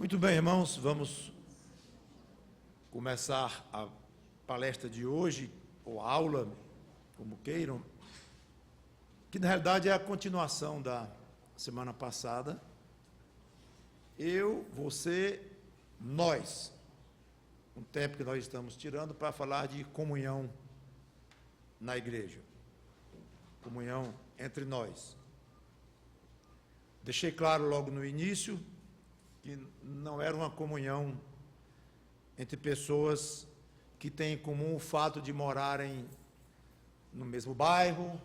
Muito bem, irmãos, vamos começar a palestra de hoje, ou aula, como queiram, que na realidade é a continuação da semana passada. Eu, você, nós, um tempo que nós estamos tirando para falar de comunhão na igreja, comunhão entre nós. Deixei claro logo no início que não era uma comunhão entre pessoas que têm em comum o fato de morarem no mesmo bairro,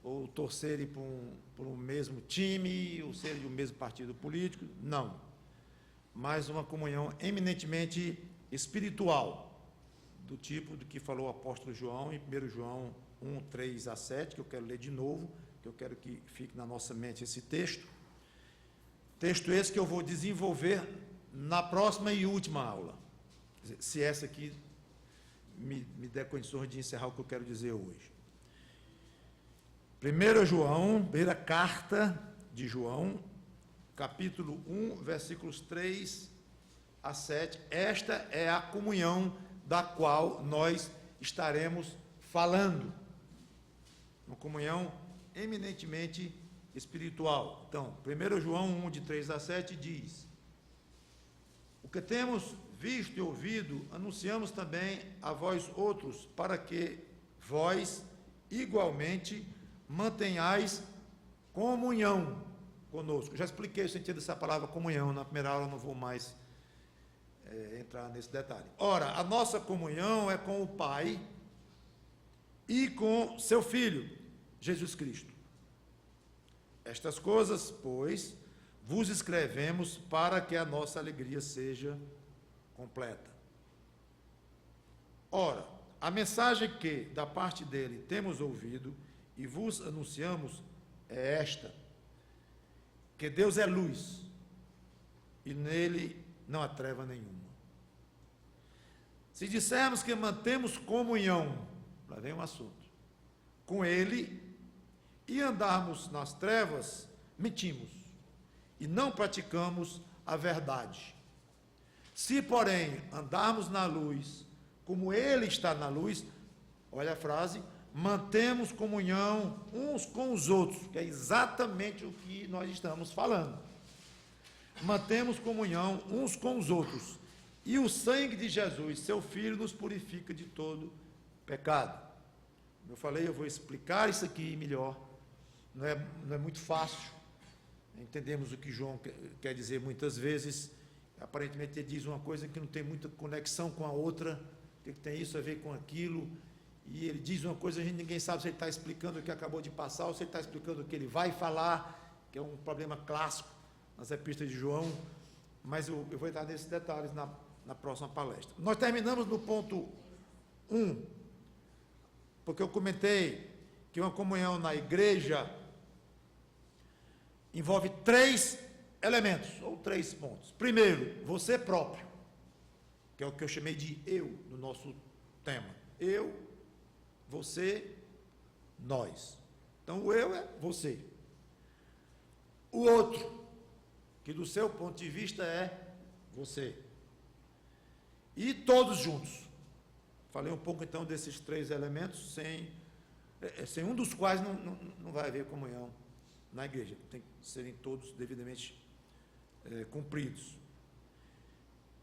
ou torcerem por um mesmo time, ou serem do mesmo partido político, não. Mas uma comunhão eminentemente espiritual, do tipo do que falou o apóstolo João em 1 João 1, 3 a 7, que eu quero ler de novo, que eu quero que fique na nossa mente esse texto. Texto esse que eu vou desenvolver na próxima e última aula, se essa aqui me der condições de encerrar o que eu quero dizer hoje. 1 João, primeira carta de João, capítulo 1, versículos 3 a 7, esta é a comunhão da qual nós estaremos falando, uma comunhão eminentemente espiritual. Então, 1 João 1, de 3 a 7, diz: o que temos visto e ouvido, anunciamos também a vós outros, para que vós, igualmente, mantenhais comunhão conosco. Já expliquei o sentido dessa palavra comunhão na primeira aula, não vou mais entrar nesse detalhe. Ora, a nossa comunhão é com o Pai e com seu Filho, Jesus Cristo. Estas coisas, pois, vos escrevemos para que a nossa alegria seja completa. Ora, a mensagem que, da parte dele, temos ouvido e vos anunciamos é esta: que Deus é luz e nele não há treva nenhuma. Se dissermos que mantemos comunhão, lá vem um assunto, com ele, e andarmos nas trevas, mentimos, e não praticamos a verdade. Se, porém, andarmos na luz, como ele está na luz, olha a frase, mantemos comunhão uns com os outros, que é exatamente o que nós estamos falando. Mantemos comunhão uns com os outros, e o sangue de Jesus, seu Filho, nos purifica de todo pecado. Como eu falei, eu vou explicar isso aqui melhor. Não é muito fácil, entendemos o que João quer dizer muitas vezes, aparentemente ele diz uma coisa que não tem muita conexão com a outra, que tem isso a ver com aquilo, e ele diz uma coisa, ninguém sabe se ele está explicando o que acabou de passar, ou se ele está explicando o que ele vai falar, que é um problema clássico nas epístolas de João, mas eu vou entrar nesses detalhes na próxima palestra. Nós terminamos no ponto 1, porque eu comentei que uma comunhão na igreja envolve 3 elementos, ou 3 pontos. Primeiro, você próprio, que é o que eu chamei de eu, no nosso tema. Eu, você, nós. Então, o eu é você. O outro, que do seu ponto de vista é você. E todos juntos. Falei um pouco, então, desses 3 elementos, sem um dos quais não vai haver comunhão na igreja. Tem que serem todos devidamente cumpridos.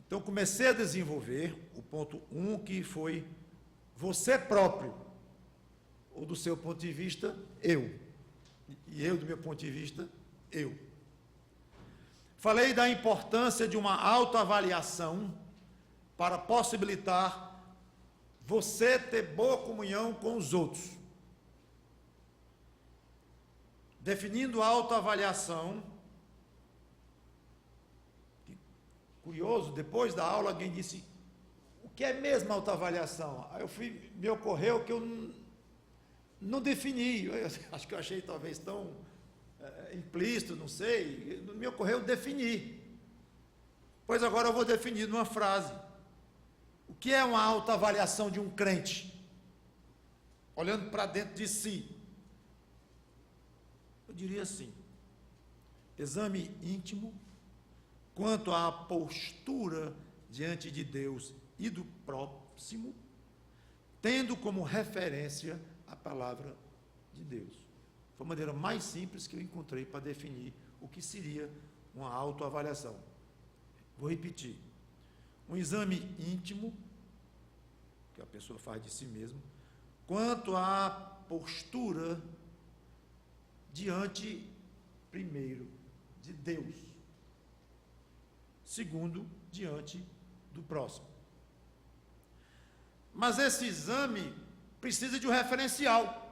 Então, comecei a desenvolver o ponto 1, que foi você próprio, ou do seu ponto de vista, eu. E eu, do meu ponto de vista, eu. Falei da importância de uma autoavaliação para possibilitar você ter boa comunhão com os outros. Definindo a autoavaliação, curioso, depois da aula alguém disse, o que é mesmo autoavaliação? Aí me ocorreu que eu não defini, acho que eu achei talvez tão implícito, não sei, me ocorreu definir. Pois agora eu vou definir numa frase. O que é uma autoavaliação de um crente? Olhando para dentro de si. Eu diria assim: exame íntimo quanto à postura diante de Deus e do próximo, tendo como referência a palavra de Deus. Foi a maneira mais simples que eu encontrei para definir o que seria uma autoavaliação. Vou repetir. Um exame íntimo, que a pessoa faz de si mesma, quanto à postura diante, primeiro, de Deus. Segundo, diante do próximo. Mas esse exame precisa de um referencial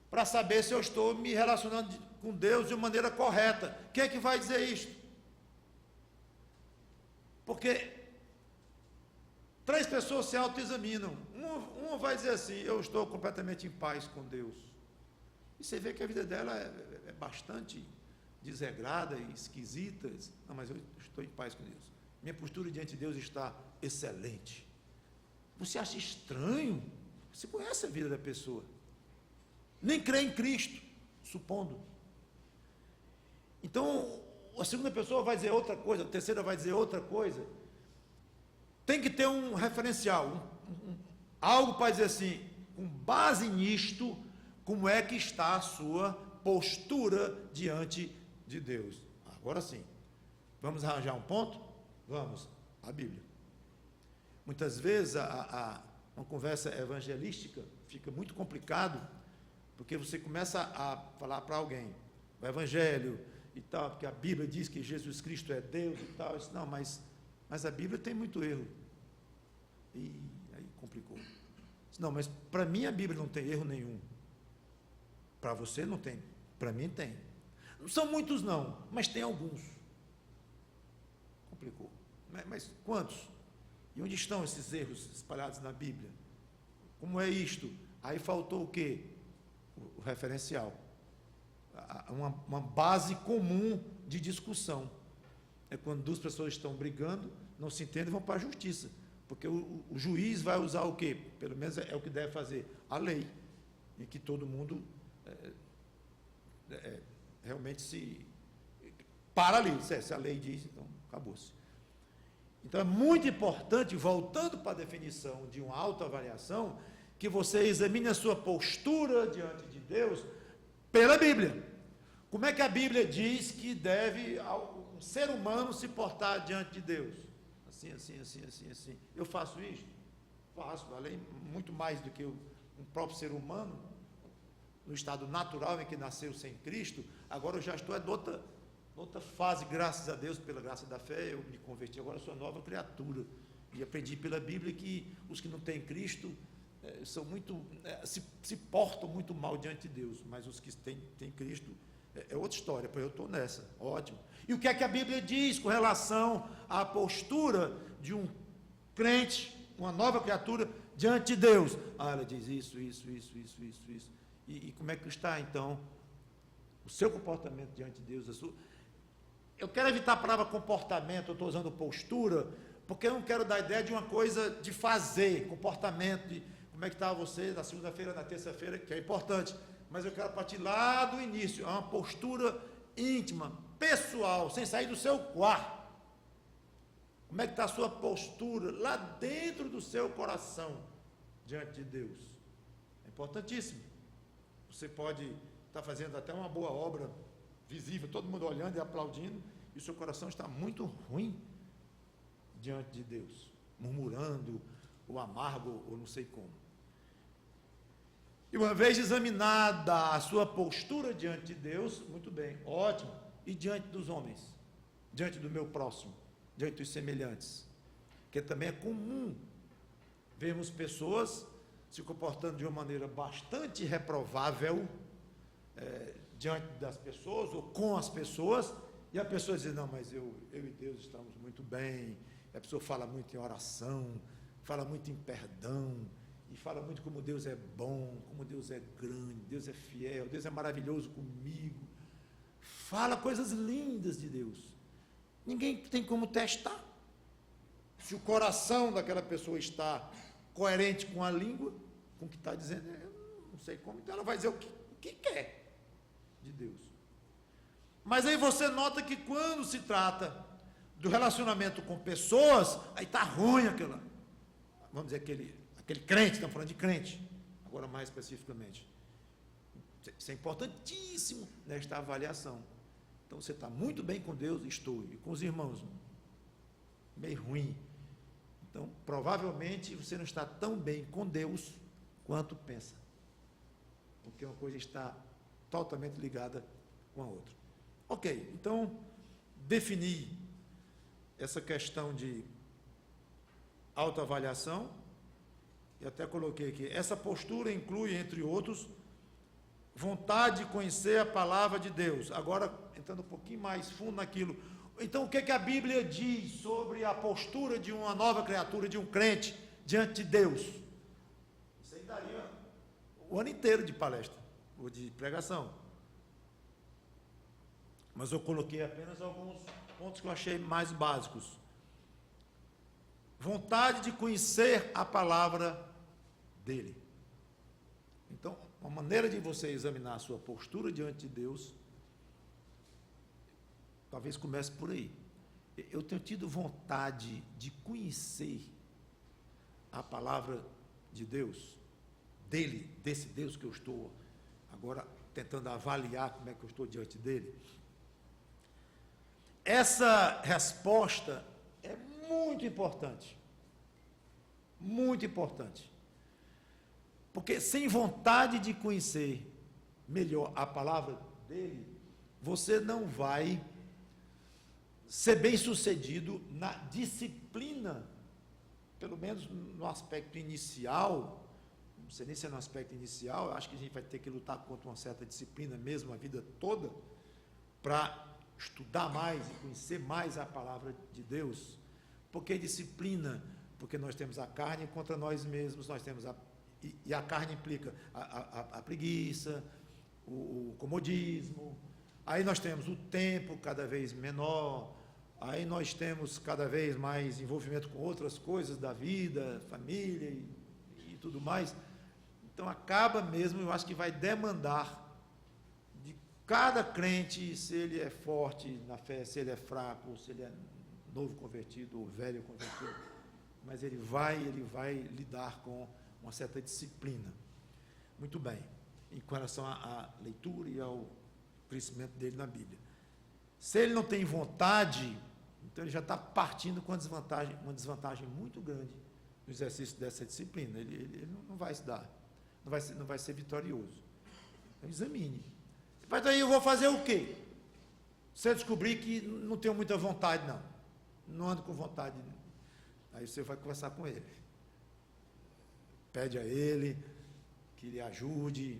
para saber se eu estou me relacionando com Deus de uma maneira correta. Quem é que vai dizer isto? Porque 3 pessoas se autoexaminam. Uma vai dizer assim: eu estou completamente em paz com Deus. E você vê que a vida dela é bastante desregrada e esquisita. Não, mas eu estou em paz com Deus. Minha postura diante de Deus está excelente. Você acha estranho? Você conhece a vida da pessoa. Nem crê em Cristo, supondo. Então, a segunda pessoa vai dizer outra coisa, a terceira vai dizer outra coisa. Tem que ter um referencial, algo para dizer assim, com base nisto, como é que está a sua postura diante de Deus. Agora sim, vamos arranjar um ponto? Vamos, a Bíblia. Muitas vezes uma conversa evangelística fica muito complicado, porque você começa a falar para alguém, o evangelho e tal, porque a Bíblia diz que Jesus Cristo é Deus e tal. Eu disse, não, mas a Bíblia tem muito erro. E aí complicou. Eu disse, não, mas para mim a Bíblia não tem erro nenhum. Para você não tem, para mim tem. Não são muitos não, mas tem alguns. Complicou. Mas quantos? E onde estão esses erros espalhados na Bíblia? Como é isto? Aí faltou o quê? O referencial. Uma base comum de discussão. É quando 2 pessoas estão brigando, não se entendem e vão para a justiça. Porque o juiz vai usar o quê? Pelo menos é o que deve fazer. A lei. Em que todo mundo realmente se para ali. Se a lei diz, então acabou-se. Então é muito importante, voltando para a definição de uma autoavaliação, que você examine a sua postura diante de Deus pela Bíblia. Como é que a Bíblia diz que deve um ser humano se portar diante de Deus? Assim, assim, assim, assim, assim. Eu faço isso? Faço, além muito mais do que um próprio ser humano, no estado natural em que nasceu sem Cristo. Agora eu já estou outra fase, graças a Deus, pela graça da fé, eu me converti, agora sou nova criatura. E aprendi pela Bíblia que os que não têm Cristo são muito, se portam muito mal diante de Deus, mas os que têm Cristo, é outra história, pois eu estou nessa, ótimo. E o que é que a Bíblia diz com relação à postura de um crente, uma nova criatura, diante de Deus? Ela diz isso. E como é que está, então, o seu comportamento diante de Deus? Eu quero evitar a palavra comportamento, eu estou usando postura, porque eu não quero dar ideia de uma coisa de fazer, comportamento, de como é que está você na segunda-feira, na terça-feira, que é importante, mas eu quero partir lá do início, é uma postura íntima, pessoal, sem sair do seu quarto. Como é que está a sua postura lá dentro do seu coração diante de Deus? É importantíssimo. Você pode estar fazendo até uma boa obra visível, todo mundo olhando e aplaudindo, e o seu coração está muito ruim diante de Deus, murmurando, ou amargo, ou não sei como. E uma vez examinada a sua postura diante de Deus, muito bem, ótimo, e diante dos homens, diante do meu próximo, diante dos semelhantes, que também é comum vermos pessoas se comportando de uma maneira bastante reprovável, diante das pessoas ou com as pessoas, e a pessoa diz, não, mas eu e Deus estamos muito bem. E a pessoa fala muito em oração, fala muito em perdão, e fala muito como Deus é bom, como Deus é grande, Deus é fiel, Deus é maravilhoso comigo. Fala coisas lindas de Deus. Ninguém tem como testar se o coração daquela pessoa está coerente com a língua, com o que está dizendo. Eu não sei como, então ela vai dizer o que quer de Deus. Mas aí você nota que quando se trata do relacionamento com pessoas, aí está ruim aquela, vamos dizer, aquele crente, estamos falando de crente, agora mais especificamente. Isso é importantíssimo nesta avaliação. Então você está muito bem com Deus, estou, e com os irmãos, meio ruim. Então, provavelmente você não está tão bem com Deus quanto pensa, porque uma coisa está totalmente ligada com a outra. Ok, então, definir essa questão de autoavaliação, e até coloquei aqui, essa postura inclui, entre outros, vontade de conhecer a palavra de Deus. Agora, entrando um pouquinho mais fundo naquilo, então o que a Bíblia diz sobre a postura de uma nova criatura, de um crente, diante de Deus? Isso aí daria o ano inteiro de palestra, ou de pregação. Mas eu coloquei apenas alguns pontos que eu achei mais básicos. Vontade de conhecer a palavra dele. Então, uma maneira de você examinar a sua postura diante de Deus, talvez comece por aí. Eu tenho tido vontade de conhecer a palavra de Deus, dele, desse Deus que eu estou agora tentando avaliar como é que eu estou diante dele. Essa resposta é muito importante. Muito importante. Porque sem vontade de conhecer melhor a palavra dele, você não vai ser bem-sucedido na disciplina, pelo menos no aspecto inicial. Não sei nem se é no aspecto inicial, eu acho que a gente vai ter que lutar contra uma certa disciplina mesmo a vida toda, para estudar mais e conhecer mais a palavra de Deus. Por que disciplina? Porque nós temos a carne contra nós mesmos, nós temos e a carne implica a preguiça, o comodismo, aí nós temos o tempo cada vez menor, aí nós temos cada vez mais envolvimento com outras coisas da vida, família e tudo mais. Então acaba mesmo, eu acho que vai demandar de cada crente, se ele é forte na fé, se ele é fraco, se ele é novo convertido ou velho convertido, mas ele vai lidar com uma certa disciplina. Muito bem, com relação à leitura e ao crescimento dele na Bíblia. Se ele não tem vontade, então ele já está partindo com uma desvantagem muito grande no exercício dessa disciplina. Ele não vai se dar, não vai ser vitorioso. Então examine. Mas daí eu vou fazer o quê? Se eu descobrir que não tenho muita vontade, não ando com vontade, aí você vai conversar com ele. Pede a ele que lhe ajude.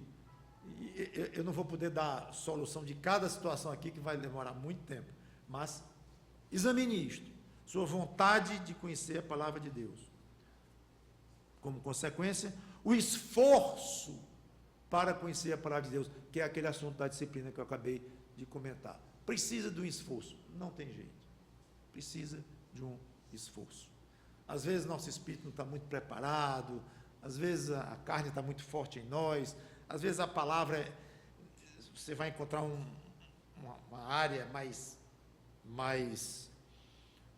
Eu não vou poder dar solução de cada situação aqui, que vai demorar muito tempo, mas examine isto, sua vontade de conhecer a palavra de Deus. Como consequência, o esforço para conhecer a palavra de Deus, que é aquele assunto da disciplina que eu acabei de comentar. Precisa de um esforço, não tem jeito. Precisa de um esforço. Às vezes nosso espírito não está muito preparado, às vezes a carne está muito forte em nós, às vezes a palavra, você vai encontrar uma área mais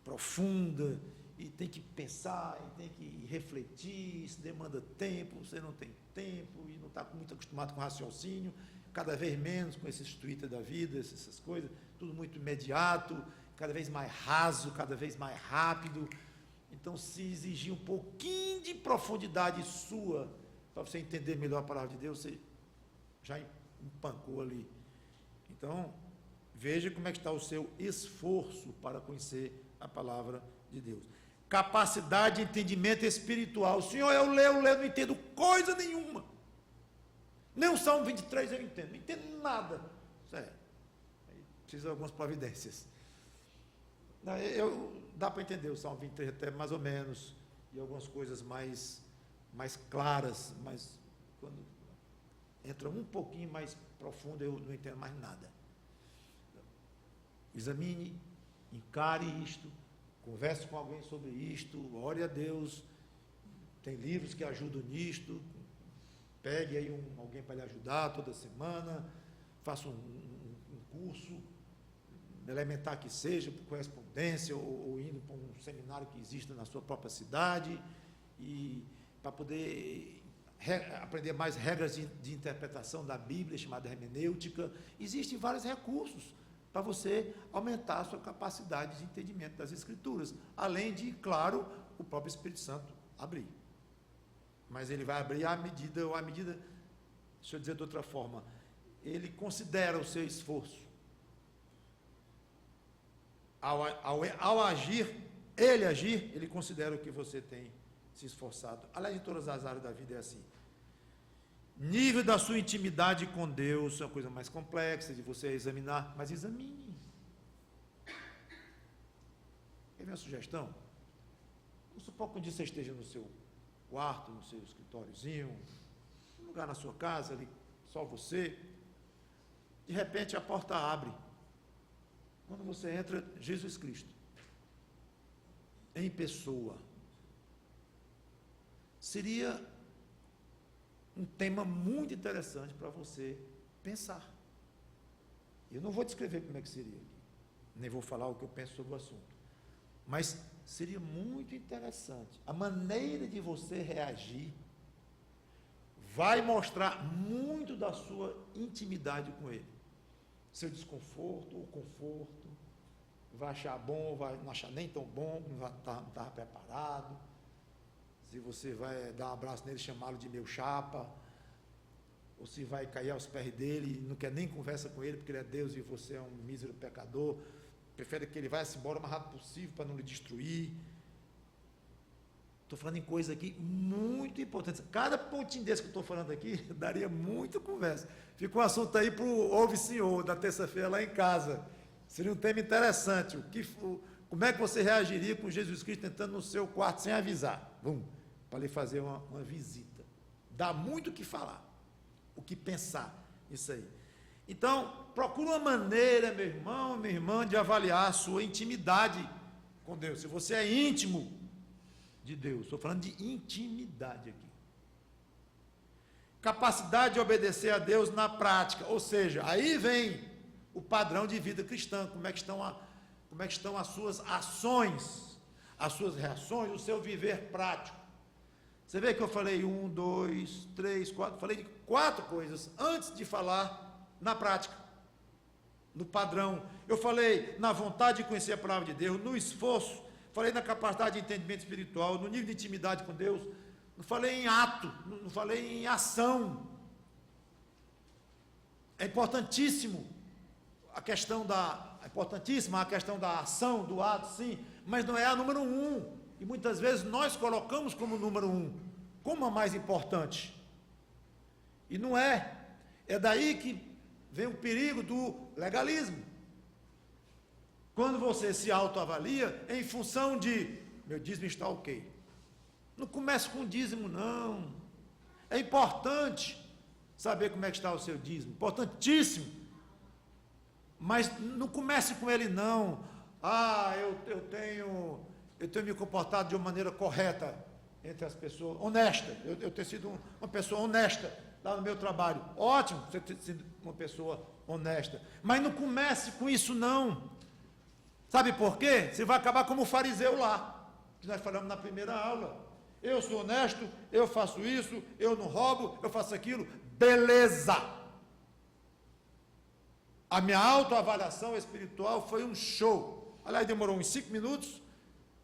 profunda, e tem que pensar, e tem que refletir, isso demanda tempo, você não tem tempo, e não está muito acostumado com raciocínio, cada vez menos com esses Twitter da vida, essas coisas, tudo muito imediato, cada vez mais raso, cada vez mais rápido. Então, se exigir um pouquinho de profundidade sua, para você entender melhor a palavra de Deus, você já empancou ali. Então, veja como é que está o seu esforço para conhecer a palavra de Deus. Capacidade de entendimento espiritual. Senhor, eu leio, não entendo coisa nenhuma. Nem o Salmo 23 eu entendo, não entendo nada. Sério. Precisa de algumas providências. Dá para entender o Salmo 23 até mais ou menos, e algumas coisas mais claras, mas quando entra um pouquinho mais profundo, eu não entendo mais nada. Examine, encare isto, converse com alguém sobre isto, ore a Deus, tem livros que ajudam nisto, pegue aí alguém para lhe ajudar toda semana, faça um curso, elementar que seja, por correspondência, ou indo para um seminário que exista na sua própria cidade, e para poder aprender mais regras de interpretação da Bíblia, chamada hermenêutica. Existem vários recursos para você aumentar a sua capacidade de entendimento das Escrituras, além de, claro, o próprio Espírito Santo abrir. Mas ele vai abrir à medida, deixa eu dizer de outra forma, ele considera o seu esforço. Ao agir, ele considera o que você tem se esforçado. Aliás, em todas as áreas da vida é assim. Nível da sua intimidade com Deus é uma coisa mais complexa de você examinar, mas examine. Quer ver uma sugestão? Vamos supor que um dia você esteja no seu quarto, no seu escritóriozinho, um lugar na sua casa, ali, só você. De repente a porta abre. Quando você entra, Jesus Cristo, em pessoa. Seria um tema muito interessante para você pensar. Eu não vou descrever como é que seria aqui, nem vou falar o que eu penso sobre o assunto, mas seria muito interessante. A maneira de você reagir vai mostrar muito da sua intimidade com Ele. Seu desconforto ou conforto, vai achar bom, vai não achar nem tão bom, não estava preparado. Se você vai dar um abraço nele, chamá-lo de meu chapa, ou se vai cair aos pés dele, não quer nem conversa com ele, porque ele é Deus e você é um mísero pecador, prefere que ele vá-se embora o mais rápido possível para não lhe destruir. Estou falando em coisa aqui muito importante. Cada pontinho desse que eu estou falando aqui, daria muita conversa. Fica um assunto aí para o Ouve Senhor, da terça-feira lá em casa. Seria um tema interessante. Como é que você reagiria com Jesus Cristo entrando no seu quarto sem avisar? Para lhe fazer uma visita. Dá muito o que falar, o que pensar, isso aí. Então, procura uma maneira, meu irmão, minha irmã, de avaliar a sua intimidade com Deus. Se você é íntimo de Deus, estou falando de intimidade aqui. Capacidade de obedecer a Deus na prática, ou seja, aí vem o padrão de vida cristã, como é que estão as suas ações, as suas reações, o seu viver prático. Você vê que eu falei 1, 2, 3, 4, falei de 4 coisas antes de falar na prática, no padrão. Eu falei na vontade de conhecer a palavra de Deus, no esforço, falei na capacidade de entendimento espiritual, no nível de intimidade com Deus, não falei em ato, não falei em ação. É importantíssima a questão da ação, do ato, sim, mas não é a número 1. E muitas vezes nós colocamos como número 1, como a mais importante. E não é. É daí que vem o perigo do legalismo. Quando você se autoavalia em função de, meu dízimo está ok. Não comece com dízimo, não. É importante saber como é que está o seu dízimo, importantíssimo. Mas não comece com ele, não. Eu tenho me comportado de uma maneira correta entre as pessoas, honesta. Eu tenho sido uma pessoa honesta lá no meu trabalho. Ótimo você ter sido uma pessoa honesta. Mas não comece com isso, não. Sabe por quê? Você vai acabar como o fariseu lá, que nós falamos na primeira aula. Eu sou honesto, eu faço isso, eu não roubo, eu faço aquilo. Beleza! A minha autoavaliação espiritual foi um show. Aliás, demorou uns 5 minutos,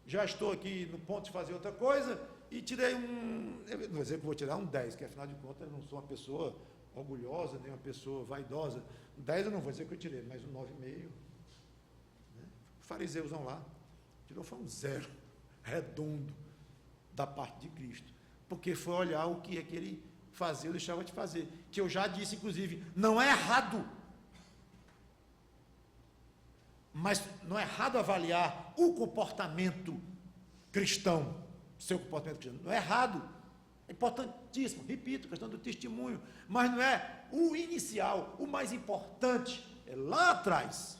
já estou aqui no ponto de fazer outra coisa, e tirei eu não vou dizer que vou tirar um 10, porque afinal de contas eu não sou uma pessoa orgulhosa, nem uma pessoa vaidosa. 10 eu não vou dizer que eu tirei, mas um 9,5. Fariseuzão lá, tirou foi um 0, redondo, da parte de Cristo, porque foi olhar o que é que ele fazia ou deixava de fazer, que eu já disse, inclusive, não é errado, mas não é errado avaliar o comportamento cristão, seu comportamento cristão, não é errado, é importantíssimo, repito, questão do testemunho, mas não é o inicial, o mais importante, é lá atrás.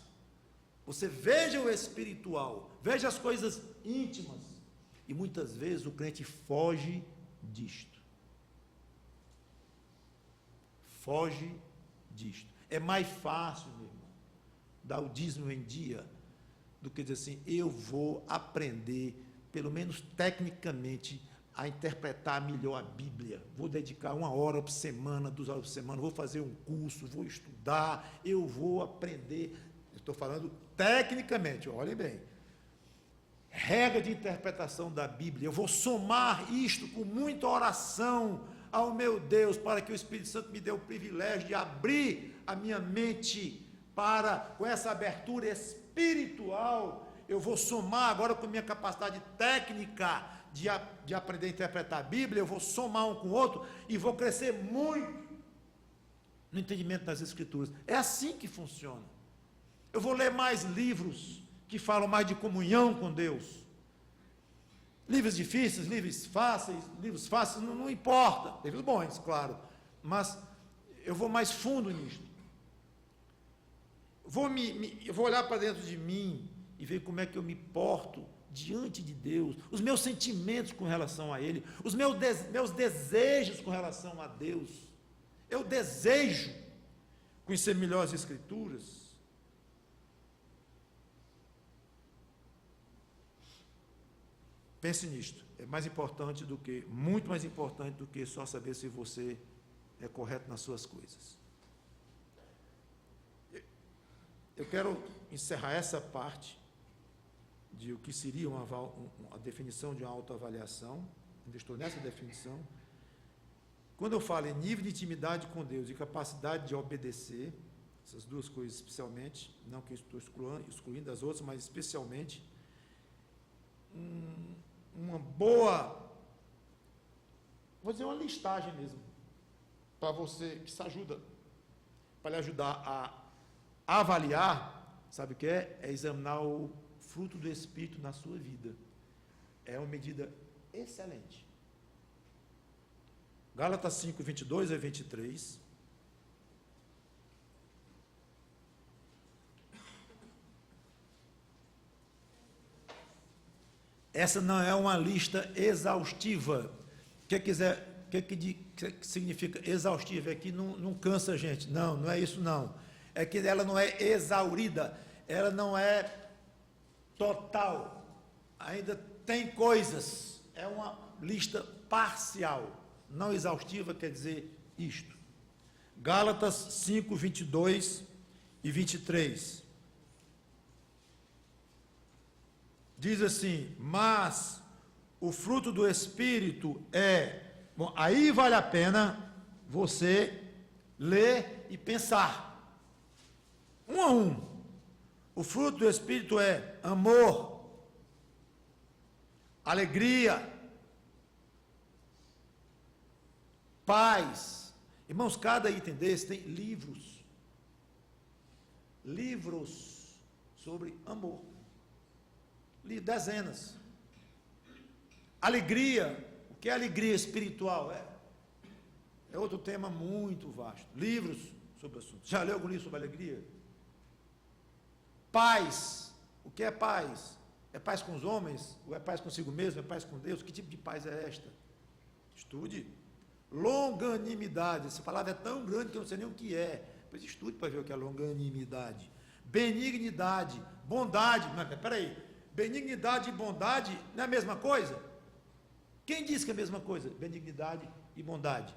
Você veja o espiritual, veja as coisas íntimas, e muitas vezes o crente foge disto. Foge disto. É mais fácil, meu irmão, dar o dízimo em dia, do que dizer assim, eu vou aprender, pelo menos tecnicamente, a interpretar melhor a Bíblia. Vou dedicar 1 hora por semana, 2 horas por semana, vou fazer um curso, vou estudar, eu vou aprender. Eu estou falando tecnicamente, olhem bem. Regra de interpretação da Bíblia. Eu vou somar isto com muita oração ao meu Deus, para que o Espírito Santo me dê o privilégio de abrir a minha mente para, com essa abertura espiritual, eu vou somar agora com a minha capacidade técnica de aprender a interpretar a Bíblia, eu vou somar um com o outro e vou crescer muito no entendimento das Escrituras. É assim que funciona. Eu vou ler mais livros que falam mais de comunhão com Deus. Livros difíceis, livros fáceis, não importa. Livros bons, claro. Mas eu vou mais fundo nisto. Eu vou olhar para dentro de mim e ver como é que eu me porto diante de Deus, os meus sentimentos com relação a Ele, os meus desejos com relação a Deus. Eu desejo conhecer melhor as Escrituras. Pense nisto, é mais importante do que, muito mais importante do que só saber se você é correto nas suas coisas. Eu quero encerrar essa parte de o que seria a definição de uma autoavaliação, ainda estou nessa definição. Quando eu falo em nível de intimidade com Deus e capacidade de obedecer, essas duas coisas especialmente, não que eu estou excluindo as outras, mas especialmente, uma boa, vou dizer uma listagem mesmo, para você, que se ajuda, para lhe ajudar a avaliar, sabe o que é? É examinar o fruto do Espírito na sua vida. É uma medida excelente. Gálatas 5, 22 a 23. Essa não é uma lista exaustiva. O que significa exaustiva? É que não cansa a gente. Não é isso não. É que ela não é exaurida, ela não é total. Ainda tem coisas. É uma lista parcial. Não exaustiva quer dizer isto. Gálatas 5, 22 e 23. Diz assim, mas o fruto do Espírito é... Bom, aí vale a pena você ler e pensar. Um a um. O fruto do Espírito é amor, alegria, paz. Irmãos, cada item desse tem livros. Livros sobre amor. Dezenas. Alegria. O que é alegria espiritual? É outro tema muito vasto. Livros sobre o assunto. Já leu algum livro sobre alegria? Paz. O que é paz? É paz com os homens? Ou é paz consigo mesmo? É paz com Deus? Que tipo de paz é esta? Estude. Longanimidade. Essa palavra é tão grande que eu não sei nem o que é. Pois estude para ver o que é longanimidade. Benignidade. Bondade. Mas, peraí. Benignidade e bondade não é a mesma coisa? Quem disse que é a mesma coisa? Benignidade e bondade.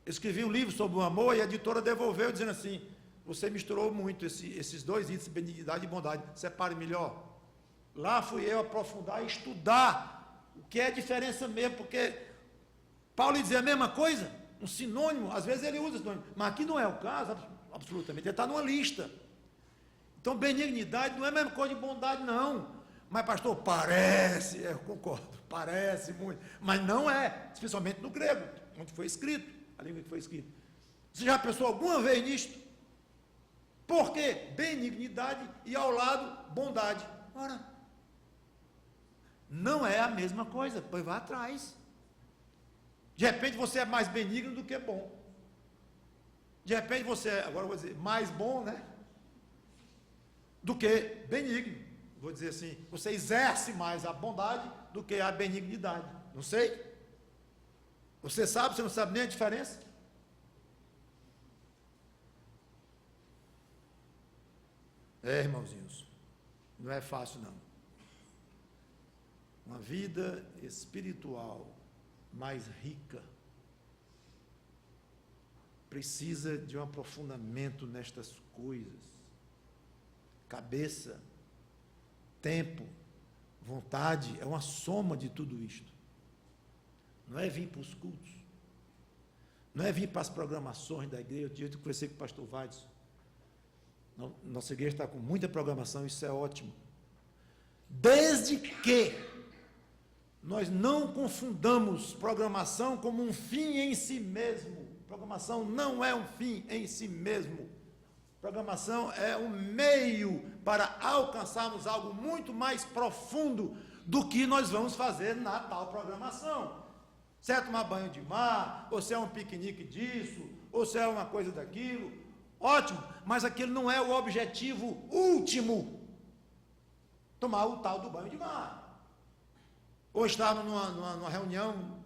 Eu escrevi um livro sobre o amor e a editora devolveu dizendo assim, você misturou muito esses dois itens, benignidade e bondade, separe melhor. Lá fui eu aprofundar e estudar o que é a diferença mesmo, porque Paulo dizia a mesma coisa, um sinônimo, às vezes ele usa sinônimo, mas aqui não é o caso, absolutamente, ele está numa lista. Então, benignidade não é a mesma coisa de bondade, não. Mas, pastor, parece, eu concordo, parece muito, mas não é, especialmente no grego, onde foi escrito, a língua que foi escrita. Você já pensou alguma vez nisto? Por quê? Benignidade e ao lado, bondade. Ora, não é a mesma coisa, pois vá atrás. De repente você é mais benigno do que bom. De repente você é, agora eu vou dizer, mais bom, né? Do que benigno. Vou dizer assim, você exerce mais a bondade do que a benignidade. Não sei. Você sabe, você não sabe nem a diferença? Irmãozinhos, não é fácil não. Uma vida espiritual mais rica precisa de um aprofundamento nestas coisas. Cabeça, tempo, vontade, é uma soma de tudo isto. Não é vir para os cultos, não é vir para as programações da igreja. Eu conversei com o pastor Vadson. Nossa igreja está com muita programação, isso é ótimo. Desde que nós não confundamos programação como um fim em si mesmo. Programação não é um fim em si mesmo. Programação é um meio para alcançarmos algo muito mais profundo do que nós vamos fazer na tal programação. Se é tomar banho de mar, ou se é um piquenique disso, ou se é uma coisa daquilo, ótimo, mas aquilo não é o objetivo último. Tomar o tal do banho de mar. Ou estar numa reunião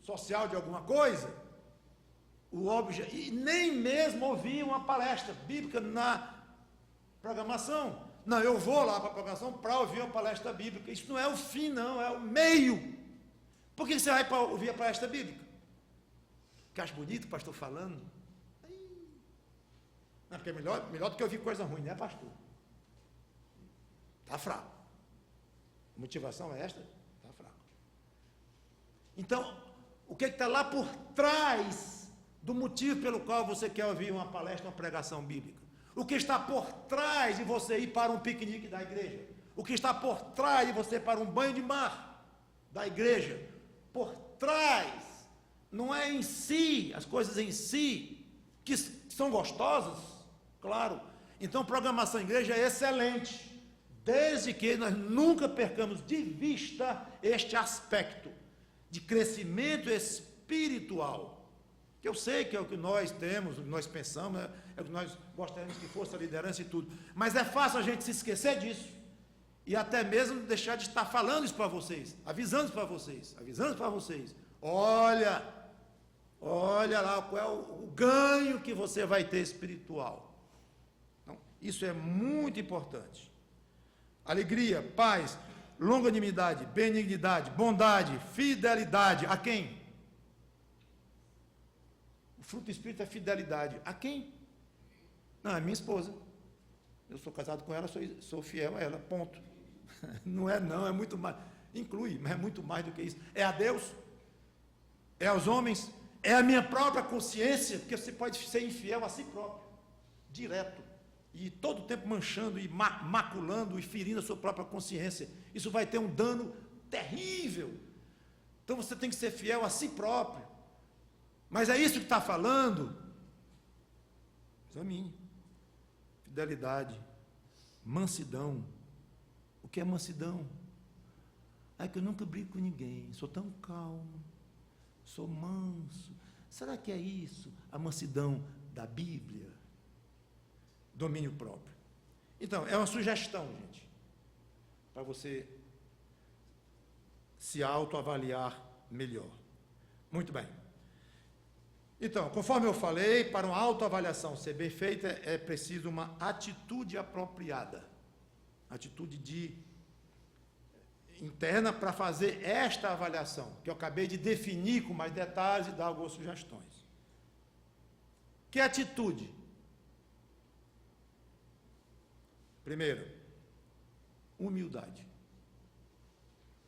social de alguma coisa, e nem mesmo ouvir uma palestra bíblica na programação. Não, eu vou lá para a programação para ouvir uma palestra bíblica. Isso não é o fim, não, é o meio. Por que você vai para ouvir a palestra bíblica? Porque acha bonito o pastor falando? Não, porque é melhor do que ouvir coisa ruim, né, pastor? Está fraco. A motivação é esta? Está fraco. Então, o que está lá por trás do motivo pelo qual você quer ouvir uma palestra, uma pregação bíblica? O que está por trás de você ir para um piquenique da igreja? O que está por trás de você ir para um banho de mar da igreja? Por trás, não é em si, as coisas em si, que são gostosas, claro. Então, programação em igreja é excelente, desde que nós nunca percamos de vista este aspecto de crescimento espiritual. Eu sei que é o que nós temos, o que nós pensamos, é o que nós gostaríamos que fosse a liderança e tudo, mas é fácil a gente se esquecer disso, e até mesmo deixar de estar falando isso para vocês, avisando para vocês, olha lá qual é o ganho que você vai ter espiritual. Então, isso é muito importante. Alegria, paz, longanimidade, benignidade, bondade, fidelidade, a quem? O fruto do Espírito é fidelidade, a quem? Não, é minha esposa, eu sou casado com ela, sou fiel a ela, ponto. Não é não, é muito mais, inclui, mas é muito mais do que isso. É a Deus, é aos homens, é a minha própria consciência, porque você pode ser infiel a si próprio, direto, e todo o tempo manchando e maculando e ferindo a sua própria consciência. Isso vai ter um dano terrível. Então você tem que ser fiel a si próprio. Mas é isso que está falando? Examine. Fidelidade, mansidão. O que é mansidão? É que eu nunca brigo com ninguém, sou tão calmo, sou manso. Será que é isso a mansidão da Bíblia? Domínio próprio. Então, é uma sugestão, gente, para você se autoavaliar melhor. Muito bem. Então, conforme eu falei, para uma autoavaliação ser bem feita, é preciso uma atitude apropriada. Atitude interna para fazer esta avaliação, que eu acabei de definir com mais detalhes e dar algumas sugestões. Que atitude? Primeiro, humildade.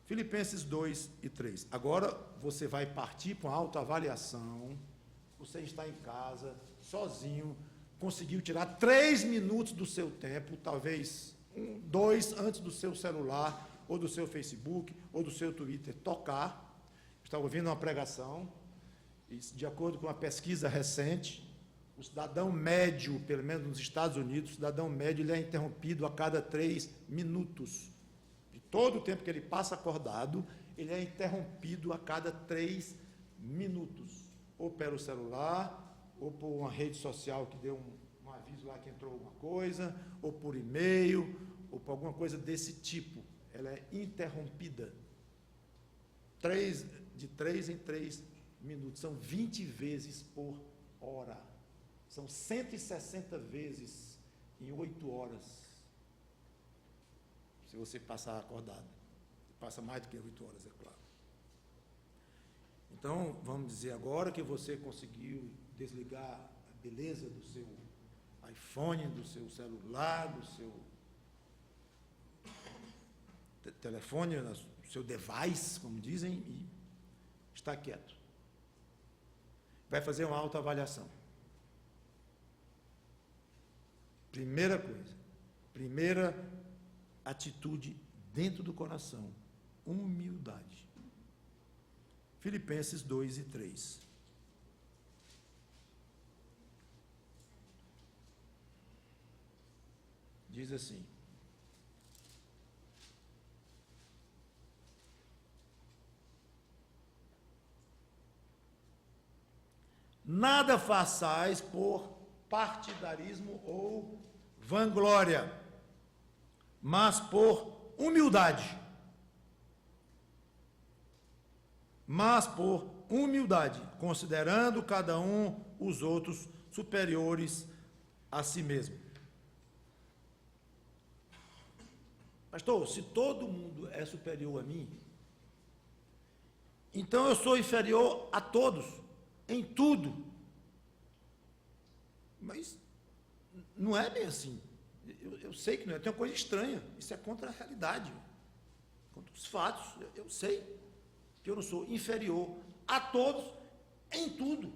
Filipenses 2 e 3. Agora você vai partir para uma autoavaliação. Você está em casa, sozinho, conseguiu tirar 3 minutos do seu tempo, talvez 2 antes do seu celular, ou do seu Facebook, ou do seu Twitter, tocar. Está ouvindo uma pregação, e de acordo com uma pesquisa recente, o cidadão médio, pelo menos nos Estados Unidos, o cidadão médio ele é interrompido a cada 3 minutos. De todo o tempo que ele passa acordado, ele é interrompido a cada 3 minutos. Ou pelo celular, ou por uma rede social que deu um aviso lá que entrou alguma coisa, ou por e-mail, ou por alguma coisa desse tipo. Ela é interrompida. De 3 em 3 minutos. São 20 vezes por hora. São 160 vezes em 8 horas. se você passar acordado. Passa mais do que 8 horas, é claro. Então, vamos dizer agora que você conseguiu desligar a beleza do seu iPhone, do seu celular, do seu telefone, do seu device, como dizem, e está quieto. Vai fazer uma autoavaliação. Primeira coisa, primeira atitude dentro do coração, humildade. Filipenses 2 e 3. Diz assim: nada façais por partidarismo ou vanglória, mas por humildade. Considerando cada um os outros superiores a si mesmo. Pastor, se todo mundo é superior a mim, então eu sou inferior a todos, em tudo. Mas não é bem assim. Eu sei que não é, tem uma coisa estranha. Isso é contra a realidade, contra os fatos. Eu sei que eu não sou inferior a todos em tudo.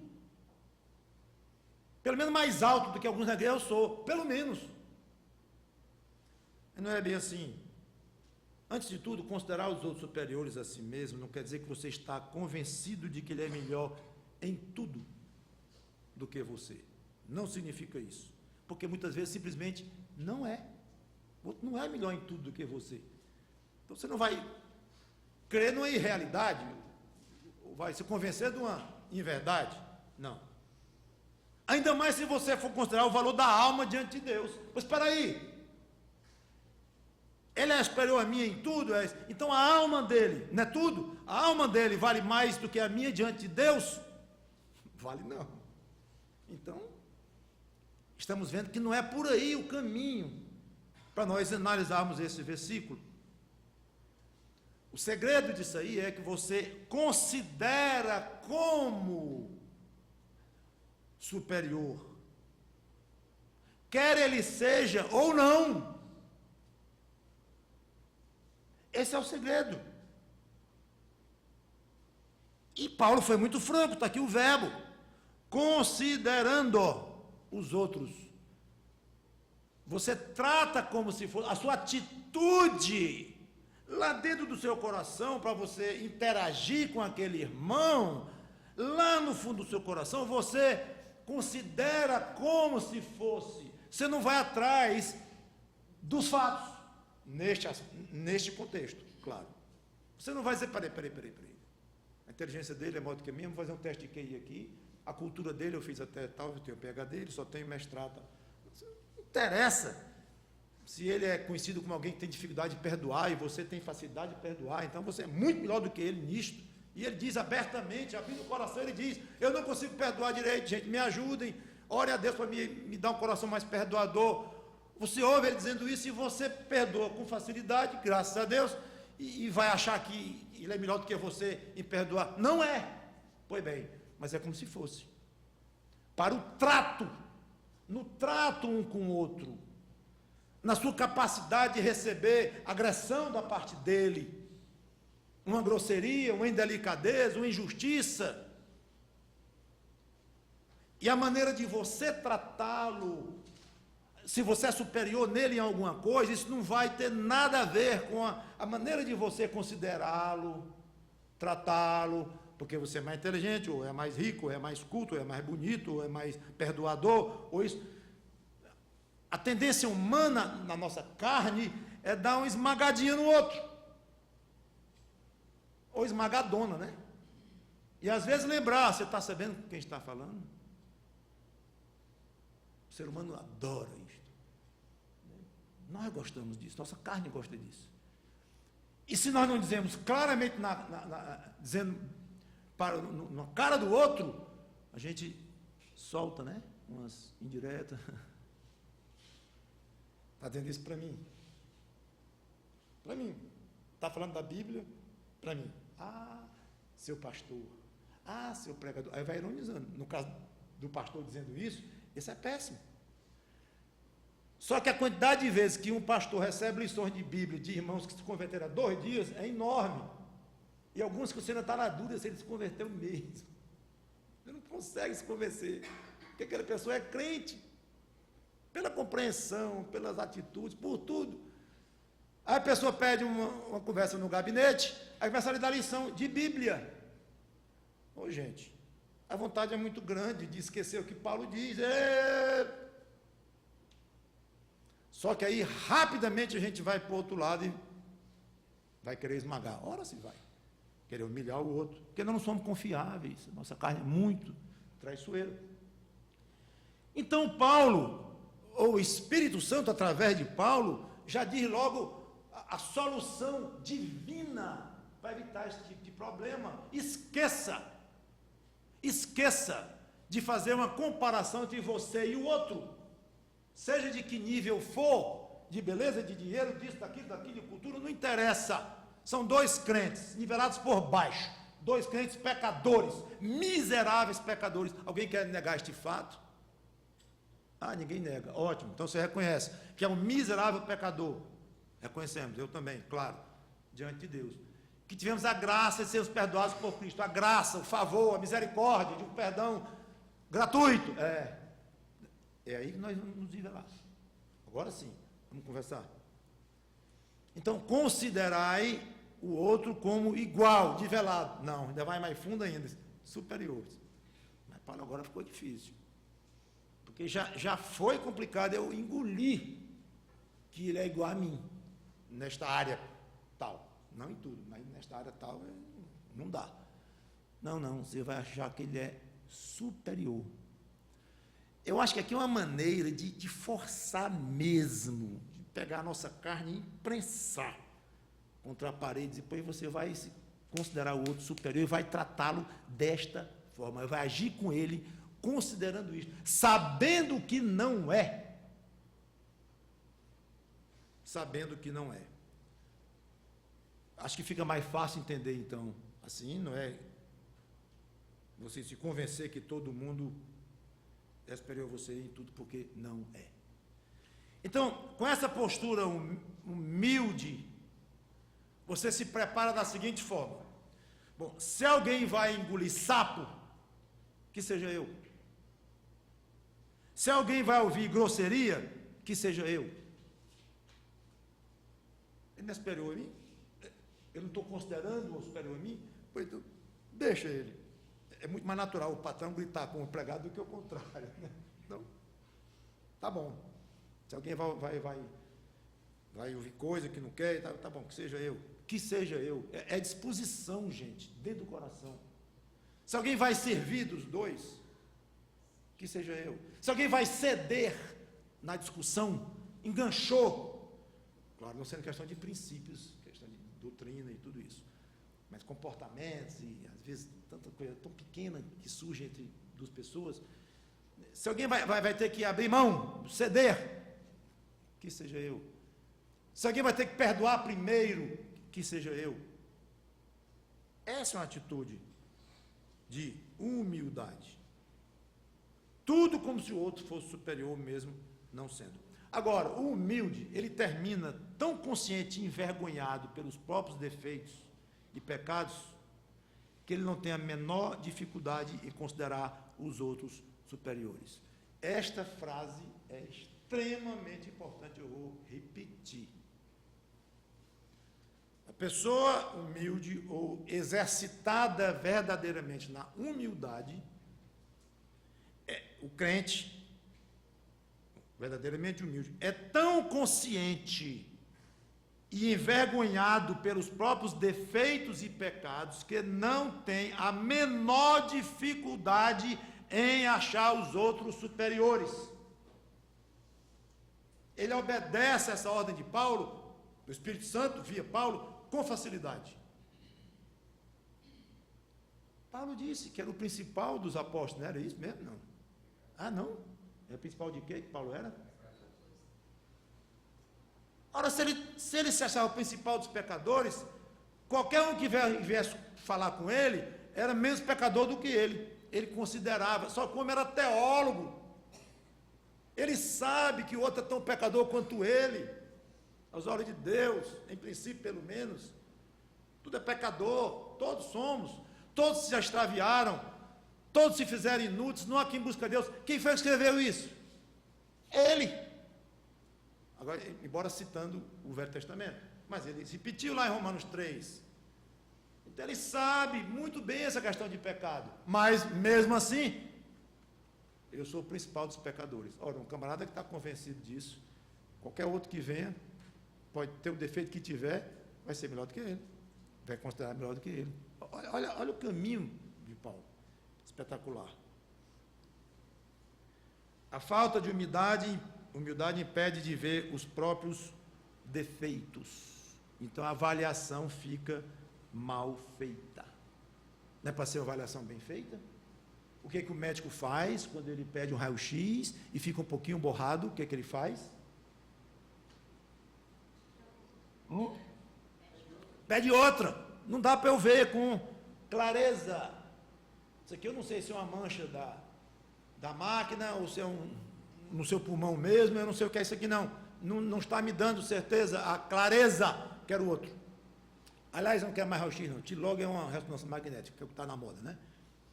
Pelo menos mais alto do que alguns na igreja eu sou, pelo menos. Não é bem assim. Antes de tudo, considerar os outros superiores a si mesmo não quer dizer que você está convencido de que ele é melhor em tudo do que você. Não significa isso. Porque muitas vezes simplesmente não é. O outro não é melhor em tudo do que você. Então você não vai crer numa irrealidade, ou vai se convencer de uma inverdade. Não. Ainda mais se você for considerar o valor da alma diante de Deus. Mas espera aí. Ele é superior a mim em tudo, então a alma dele, não é tudo? A alma dele vale mais do que a minha diante de Deus? Vale não. Então, estamos vendo que não é por aí o caminho para nós analisarmos esse versículo. O segredo disso aí é que você considera como superior, quer ele seja ou não. Esse é o segredo. E Paulo foi muito franco, está aqui o verbo. Considerando os outros. Você trata como se fosse a sua atitude lá dentro do seu coração, para você interagir com aquele irmão, lá no fundo do seu coração, você considera como se fosse. Você não vai atrás dos fatos. Neste contexto, claro. Você não vai dizer, peraí. A inteligência dele é maior do que a minha, vamos fazer um teste de QI aqui. A cultura dele, eu fiz até tal, eu tenho PhD, ele só tem mestrado. Não interessa se ele é conhecido como alguém que tem dificuldade de perdoar e você tem facilidade de perdoar, então você é muito melhor do que ele nisto. E ele diz abertamente, abrindo o coração, ele diz: eu não consigo perdoar direito, gente, me ajudem, ore a Deus para me dar um coração mais perdoador. Você ouve ele dizendo isso e você perdoa com facilidade, graças a Deus, e vai achar que ele é melhor do que você em perdoar. Não é. Pois bem, mas é como se fosse. Para o trato, no trato um com o outro, na sua capacidade de receber agressão da parte dele, uma grosseria, uma indelicadeza, uma injustiça, e a maneira de você tratá-lo, se você é superior nele em alguma coisa, isso não vai ter nada a ver com a maneira de você considerá-lo, tratá-lo, porque você é mais inteligente, ou é mais rico, ou é mais culto, ou é mais bonito, ou é mais perdoador, ou isso. A tendência humana na nossa carne é dar uma esmagadinha no outro, ou esmagadona, né? E às vezes lembrar, você está sabendo com quem está falando? O ser humano adora isto. Nós gostamos disso, nossa carne gosta disso. E se nós não dizemos claramente, dizendo na cara do outro, a gente solta, né? Umas indiretas. Está dizendo isso para mim. Para mim. Está falando da Bíblia? Para mim. Ah, seu pastor. Ah, seu pregador. Aí vai ironizando. No caso do pastor dizendo isso é péssimo. Só que a quantidade de vezes que um pastor recebe lições de Bíblia de irmãos que se converteram há 2 dias é enorme. E alguns que você ainda está na dúvida se ele se converteu mesmo. Você não consegue se convencer. Porque aquela pessoa é crente. Pela compreensão, pelas atitudes, por tudo. Aí a pessoa pede uma conversa no gabinete, aí começa a lhe dar lição de Bíblia. Ô, gente, a vontade é muito grande de esquecer o que Paulo diz. Só que aí, rapidamente, a gente vai para o outro lado e vai querer esmagar. Ora se vai. Querer humilhar o outro. Porque nós não somos confiáveis. Nossa carne é muito traiçoeira. Então, Paulo, ou o Espírito Santo, através de Paulo, já diz logo a solução divina para evitar esse tipo de problema. Esqueça de fazer uma comparação entre você e o outro, seja de que nível for, de beleza, de dinheiro, disso, daquilo, de cultura, não interessa. São 2 crentes, nivelados por baixo, 2 crentes pecadores, miseráveis pecadores. Alguém quer negar este fato? Ah, ninguém nega, ótimo, então você reconhece que é um miserável pecador. Reconhecemos, eu também, claro, diante de Deus. Que tivemos a graça de sermos perdoados por Cristo, a graça, o favor, a misericórdia de um perdão gratuito. É aí que nós vamos nos nivelar. Agora sim, vamos conversar. Então, considerai o outro como igual, nivelado. Não, ainda vai mais fundo ainda, superior. Mas Paulo agora ficou difícil. Porque já foi complicado eu engolir que ele é igual a mim, nesta área tal. Não em tudo, mas nesta área tal não dá. Não, você vai achar que ele é superior. Eu acho que aqui é uma maneira de forçar mesmo, de pegar a nossa carne e imprensar contra a parede, e depois você vai se considerar o outro superior e vai tratá-lo desta forma, vai agir com ele considerando isso, sabendo que não é. Sabendo que não é. Acho que fica mais fácil entender, então, assim, não é? Você se convencer que todo mundo é superior a você em tudo, porque não é. Então, com essa postura humilde, você se prepara da seguinte forma. Bom, se alguém vai engolir sapo, que seja eu. Se alguém vai ouvir grosseria, que seja eu. Ele não é superior a mim? Eu não estou considerando o superior a mim? Pois então, deixa ele. É muito mais natural o patrão gritar com o empregado do que o contrário. Né? Então, tá bom. Se alguém vai ouvir coisa que não quer, tá bom, que seja eu. Que seja eu. É disposição, gente, dentro do coração. Se alguém vai servir dos dois, que seja eu. Se alguém vai ceder na discussão, enganchou. Claro, não sendo questão de princípios, questão de doutrina e tudo isso. Mas comportamentos e, às vezes, tanta coisa tão pequena que surge entre 2 pessoas. Se alguém vai ter que abrir mão, ceder, que seja eu. Se alguém vai ter que perdoar primeiro, que seja eu. Essa é uma atitude de humildade. Tudo como se o outro fosse superior mesmo, não sendo. Agora, o humilde, ele termina tão consciente e envergonhado pelos próprios defeitos e pecados, que ele não tem a menor dificuldade em considerar os outros superiores. Esta frase é extremamente importante, eu vou repetir. A pessoa humilde ou exercitada verdadeiramente na humildade, o crente, verdadeiramente humilde, é tão consciente e envergonhado pelos próprios defeitos e pecados que não tem a menor dificuldade em achar os outros superiores. Ele obedece a essa ordem de Paulo, do Espírito Santo, via Paulo, com facilidade. Paulo disse que era o principal dos apóstolos, não era isso mesmo? Não. Ah, não? É o principal de quê que Paulo era? Ora, se ele se achava o principal dos pecadores, qualquer um que viesse falar com ele, era menos pecador do que ele. Ele considerava, só como era teólogo, ele sabe que o outro é tão pecador quanto ele, aos olhos de Deus, em princípio pelo menos. Tudo é pecador, todos somos, todos se extraviaram, todos se fizeram inúteis, não há quem busca Deus. Quem foi que escreveu isso? Ele. Agora, embora citando o Velho Testamento, mas ele repetiu lá em Romanos 3. Então ele sabe muito bem essa questão de pecado, mas mesmo assim, eu sou o principal dos pecadores. Ora, um camarada que está convencido disso, qualquer outro que venha, pode ter o defeito que tiver, vai ser melhor do que ele, vai considerar melhor do que ele. Olha o caminho de Paulo, espetacular. A falta de humildade impede de ver os próprios defeitos. Então a avaliação fica mal feita. Não é para ser uma avaliação bem feita? O que o médico faz quando ele pede um raio-x e fica um pouquinho borrado? O que ele faz? Pede outra. Não dá para eu ver com clareza. Isso aqui eu não sei se é uma mancha da máquina ou se é no seu pulmão mesmo, eu não sei o que é isso aqui não. Não está me dando certeza, a clareza. Quero outro. Aliás, eu não quero mais raio-x não. T-log é uma ressonância magnética, que é o que está na moda, né?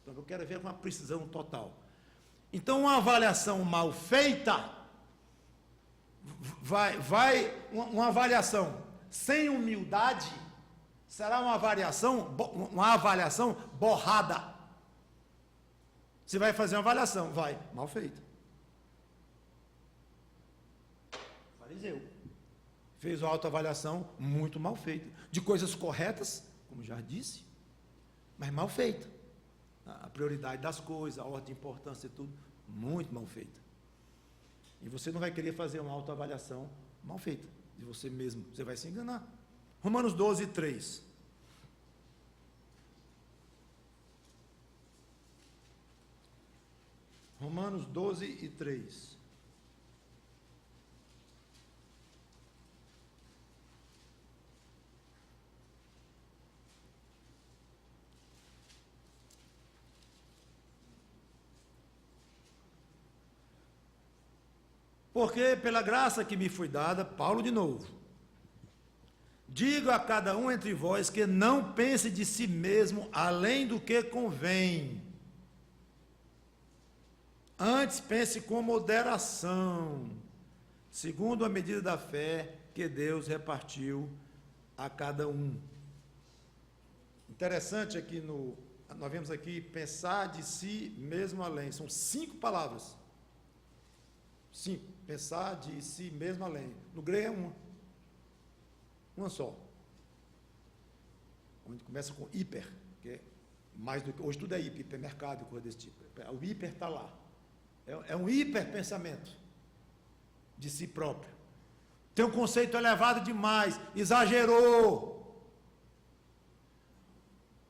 Então eu quero ver com uma precisão total. Então uma avaliação mal feita, uma avaliação sem humildade, será uma avaliação borrada. Você vai fazer uma avaliação, vai, mal feita. Fariseu fez uma autoavaliação muito mal feita, de coisas corretas, como já disse, mas mal feita. A prioridade das coisas, a ordem de importância e tudo, muito mal feita. E você não vai querer fazer uma autoavaliação mal feita de você mesmo, você vai se enganar. Romanos 12, 3. Romanos 12 e 3. Porque pela graça que me foi dada, Paulo de novo, digo a cada um entre vós que não pense de si mesmo além do que convém. Antes pense com moderação, segundo a medida da fé que Deus repartiu a cada um. Interessante aqui nós vemos aqui pensar de si mesmo além. São 5 palavras. 5. Pensar de si mesmo além. No grego é uma só. Onde começa com hiper, que é mais do que. Hoje tudo é hiper, hipermercado e coisa desse tipo. O hiper está lá. É um hiperpensamento de si próprio. Tem um conceito elevado demais, exagerou.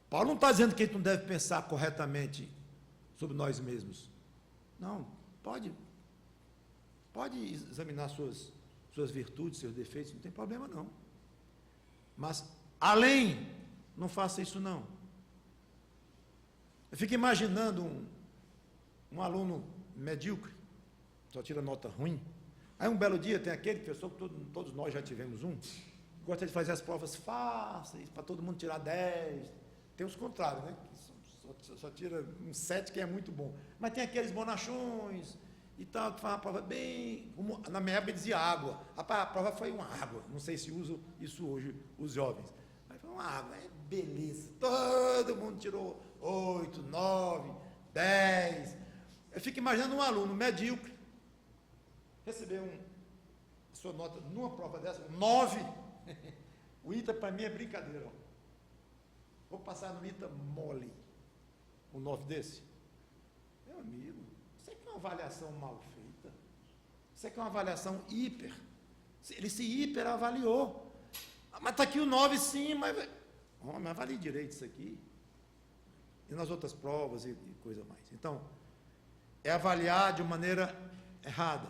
Paulo não está dizendo que a gente não deve pensar corretamente sobre nós mesmos. Não, pode examinar suas virtudes, seus defeitos, não tem problema não. Mas, além, não faça isso não. Eu fico imaginando um aluno medíocre, só tira nota ruim. Aí um belo dia tem aquele professor, que todos nós já tivemos gosta de fazer as provas fáceis, para todo mundo tirar 10. Tem os contrários, né? Que só tira um 7, que é muito bom. Mas tem aqueles bonachões e tal, que faz uma prova bem... Na minha época dizia água. A prova foi uma água. Não sei se usam isso hoje os jovens. Mas foi uma água, beleza. Todo mundo tirou 8, 9, 10. Eu fico imaginando um aluno medíocre receber a sua nota numa prova dessa, 9. O ITA para mim é brincadeira. Ó. Vou passar no ITA mole. Um 9 desse. Meu amigo, isso aqui é uma avaliação mal feita. Isso aqui é uma avaliação hiper. Ele se hiper avaliou. Mas está aqui o 9 sim, mas avalie direito isso aqui. E nas outras provas e coisa mais. Então, é avaliar de maneira errada.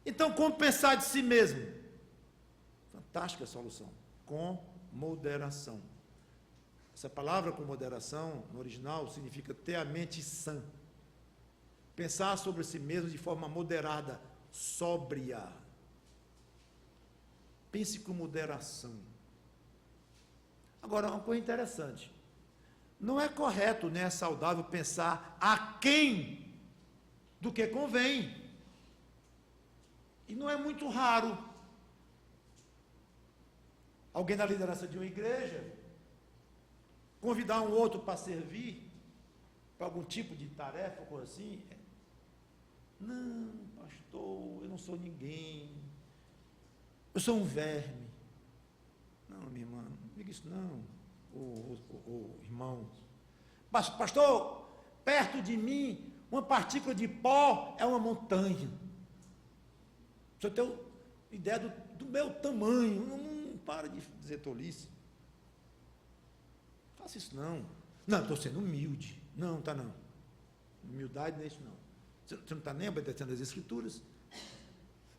Então, como pensar de si mesmo? Fantástica solução. Com moderação. Essa palavra com moderação, no original, significa ter a mente sã. Pensar sobre si mesmo de forma moderada, sóbria. Pense com moderação. Agora, uma coisa interessante. Não é correto, nem é saudável pensar aquém do que convém. E não é muito raro alguém na liderança de uma igreja convidar um outro para servir, para algum tipo de tarefa, coisa assim. Não, pastor, eu não sou ninguém. Eu sou um verme. Não, minha irmã, não diga isso não, o irmão. Pastor, perto de mim, uma partícula de pó é uma montanha. Você tem ideia do meu tamanho. Não para de dizer tolice. Não faça isso não. Não, estou sendo humilde. Não, está não. Humildade não é isso não. Você não está nem obedecendo as Escrituras.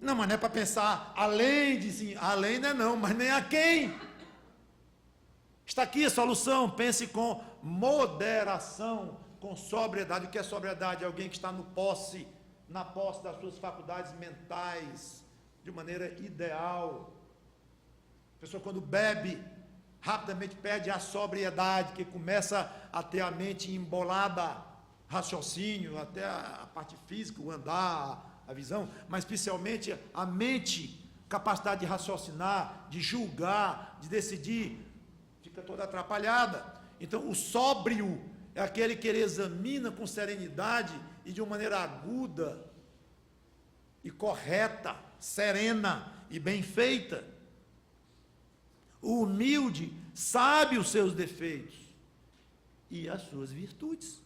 Não, mas não é para pensar além de sim, além não é não, mas nem a quem. Está aqui a solução, pense com moderação, com sobriedade. O que é sobriedade? É alguém que está na posse das suas faculdades mentais, de maneira ideal. A pessoa quando bebe, rapidamente perde a sobriedade, que começa a ter a mente embolada, raciocínio, até a parte física, o andar, a visão, mas especialmente a mente, capacidade de raciocinar, de julgar, de decidir, fica toda atrapalhada. Então, o sóbrio é aquele que ele examina com serenidade e de uma maneira aguda e correta, serena e bem feita. O humilde sabe os seus defeitos e as suas virtudes.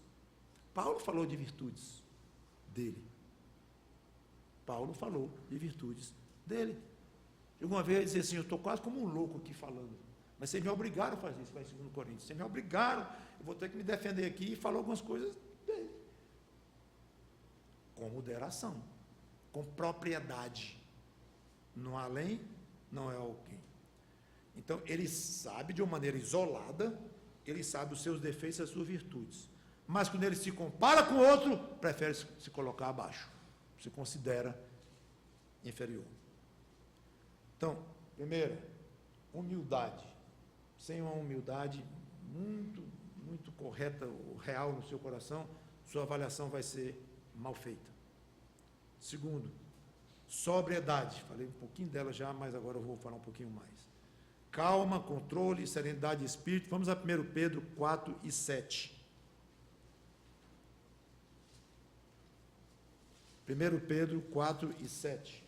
Paulo falou de virtudes dele. Paulo falou de virtudes dele. Uma vez ele disse assim, eu estou quase como um louco aqui falando, mas vocês me obrigaram a fazer isso, vai em 2 Coríntios, vocês me obrigaram, eu vou ter que me defender aqui e falar algumas coisas dele. Com moderação, com propriedade. Não há além, não é alguém. Então, ele sabe de uma maneira isolada, ele sabe os seus defeitos e as suas virtudes. Mas quando ele se compara com o outro, prefere se colocar abaixo. Se considera inferior. Então, primeiro, humildade. Sem uma humildade muito correta, real no seu coração, sua avaliação vai ser mal feita. Segundo, sobriedade. Falei um pouquinho dela já, mas agora eu vou falar um pouquinho mais. Calma, controle, serenidade de espírito. Vamos a 1 Pedro 4 e 7. 1 Pedro 4 e 7.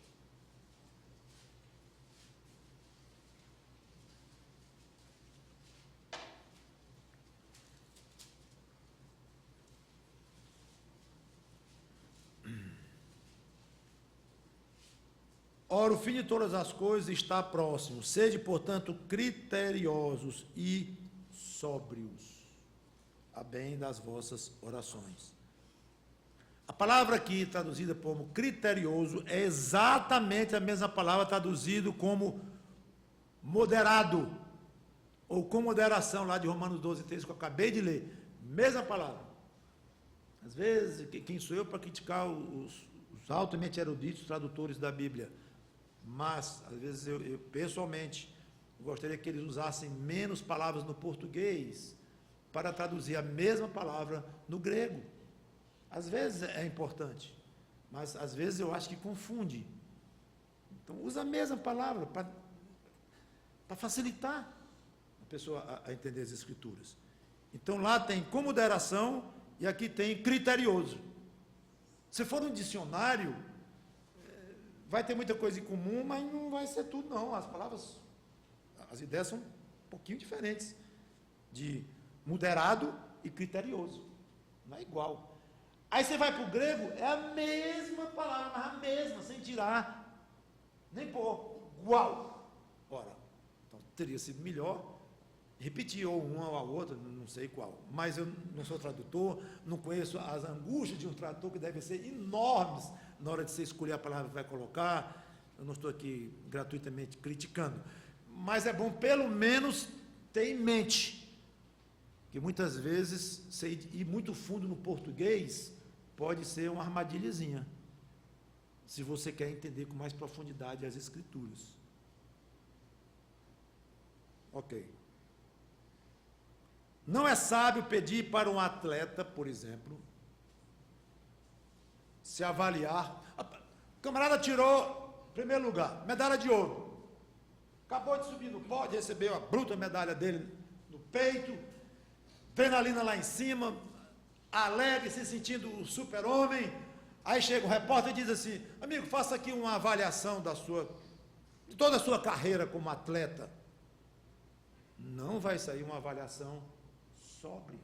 Ora, o fim de todas as coisas está próximo. Sede, portanto, criteriosos e sóbrios, a bem das vossas orações. A palavra aqui, traduzida como criterioso, é exatamente a mesma palavra traduzida como moderado, ou com moderação, lá de Romanos 12, 13, que eu acabei de ler. Mesma palavra. Às vezes, quem sou eu para criticar os altamente eruditos tradutores da Bíblia? Mas, às vezes, eu pessoalmente gostaria que eles usassem menos palavras no português para traduzir a mesma palavra no grego. Às vezes é importante, mas às vezes eu acho que confunde. Então, usa a mesma palavra para facilitar a pessoa a entender as Escrituras. Então, lá tem com moderação e aqui tem criterioso. Se for um dicionário, vai ter muita coisa em comum, mas não vai ser tudo, não. As palavras, as ideias são um pouquinho diferentes, de moderado e criterioso. Não é igual. Aí você vai para o grego, é a mesma palavra, mas a mesma, sem tirar, nem pôr, igual. Ora, então teria sido melhor repetir ou uma ou a outra, não sei qual. Mas eu não sou tradutor, não conheço as angústias de um tradutor, que devem ser enormes na hora de você escolher a palavra que vai colocar. eu não estou aqui gratuitamente criticando, mas é bom pelo menos ter em mente que muitas vezes você ir muito fundo no português pode ser uma armadilhazinha, se você quer entender com mais profundidade as Escrituras. Ok. Não é sábio pedir para um atleta, por exemplo, se avaliar. O camarada tirou primeiro lugar, medalha de ouro. Acabou de subir no pódio, recebeu a bruta medalha dele no peito, adrenalina lá em cima, alegre, se sentindo o super-homem. Aí chega o repórter e diz assim: amigo, faça aqui uma avaliação de toda a sua carreira como atleta. Não vai sair uma avaliação sóbria.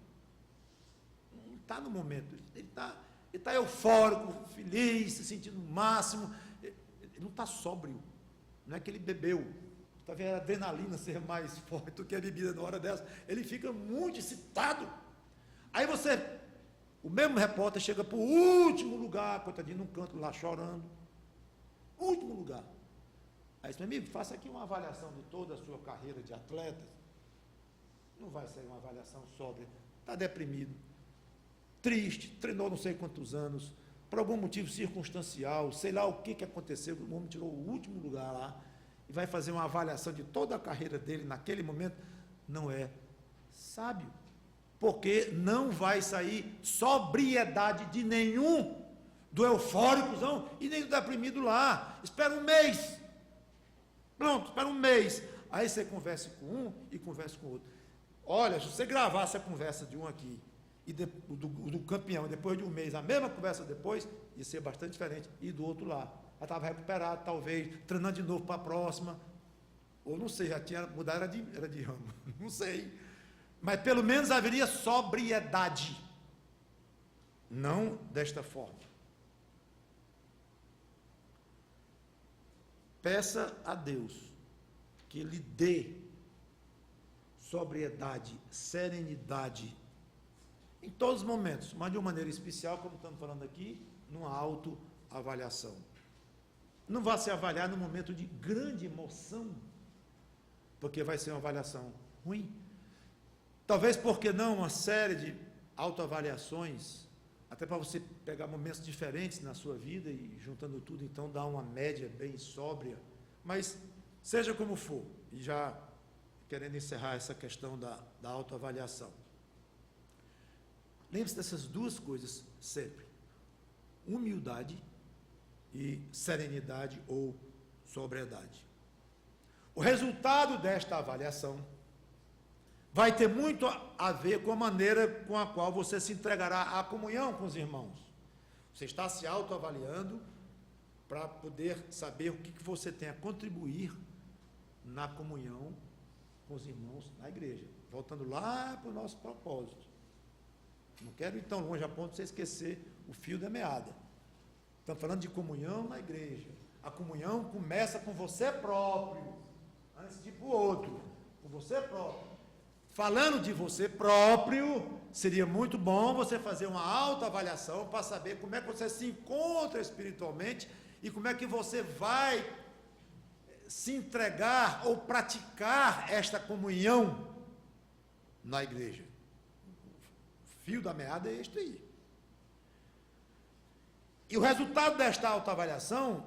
Não está no momento. Ele está eufórico, feliz, se sentindo no máximo. Ele não está sóbrio. Não é que ele bebeu. Está vendo a adrenalina ser mais forte do que a bebida na hora dessa. Ele fica muito excitado. Aí o mesmo repórter chega para o último lugar, coitadinho, num canto lá chorando. Último lugar. Aí diz: meu amigo, faça aqui uma avaliação de toda a sua carreira de atleta. Não vai sair uma avaliação sóbria. Está deprimido, triste, treinou não sei quantos anos, por algum motivo circunstancial, sei lá o que aconteceu, o homem tirou o último lugar lá, e vai fazer uma avaliação de toda a carreira dele naquele momento. Não é sábio, porque não vai sair sobriedade de nenhum do eufóricozão e nem do deprimido lá. Espera um mês. Pronto, espera um mês. Aí você conversa com um e conversa com o outro. Olha, se você gravasse a conversa de um aqui e do campeão, depois de um mês, a mesma conversa depois, ia ser bastante diferente. E do outro lá. Já estava recuperado, talvez, treinando de novo para a próxima. Ou não sei, já tinha mudado, era de ramo. Não sei. Mas pelo menos haveria sobriedade. Não desta forma. Peça a Deus que lhe dê sobriedade, serenidade, em todos os momentos, mas de uma maneira especial, como estamos falando aqui, numa autoavaliação. Não vá se avaliar no momento de grande emoção, porque vai ser uma avaliação ruim. Talvez porque não uma série de autoavaliações, até para você pegar momentos diferentes na sua vida e juntando tudo, então dá uma média bem sóbria. Mas seja como for, e já querendo encerrar essa questão da autoavaliação. Lembre-se dessas duas coisas sempre: humildade e serenidade ou sobriedade. O resultado desta avaliação vai ter muito a ver com a maneira com a qual você se entregará à comunhão com os irmãos. Você está se autoavaliando para poder saber o que você tem a contribuir na comunhão com os irmãos na igreja. Voltando lá para o nosso propósito. Não quero ir tão longe a ponto de você esquecer o fio da meada. Estamos falando de comunhão na igreja. A comunhão começa com você próprio, antes de ir para o outro, com você próprio. Falando de você próprio, seria muito bom você fazer uma autoavaliação para saber como é que você se encontra espiritualmente e como é que você vai se entregar ou praticar esta comunhão na igreja. O fio da meada é este aí. E o resultado desta autoavaliação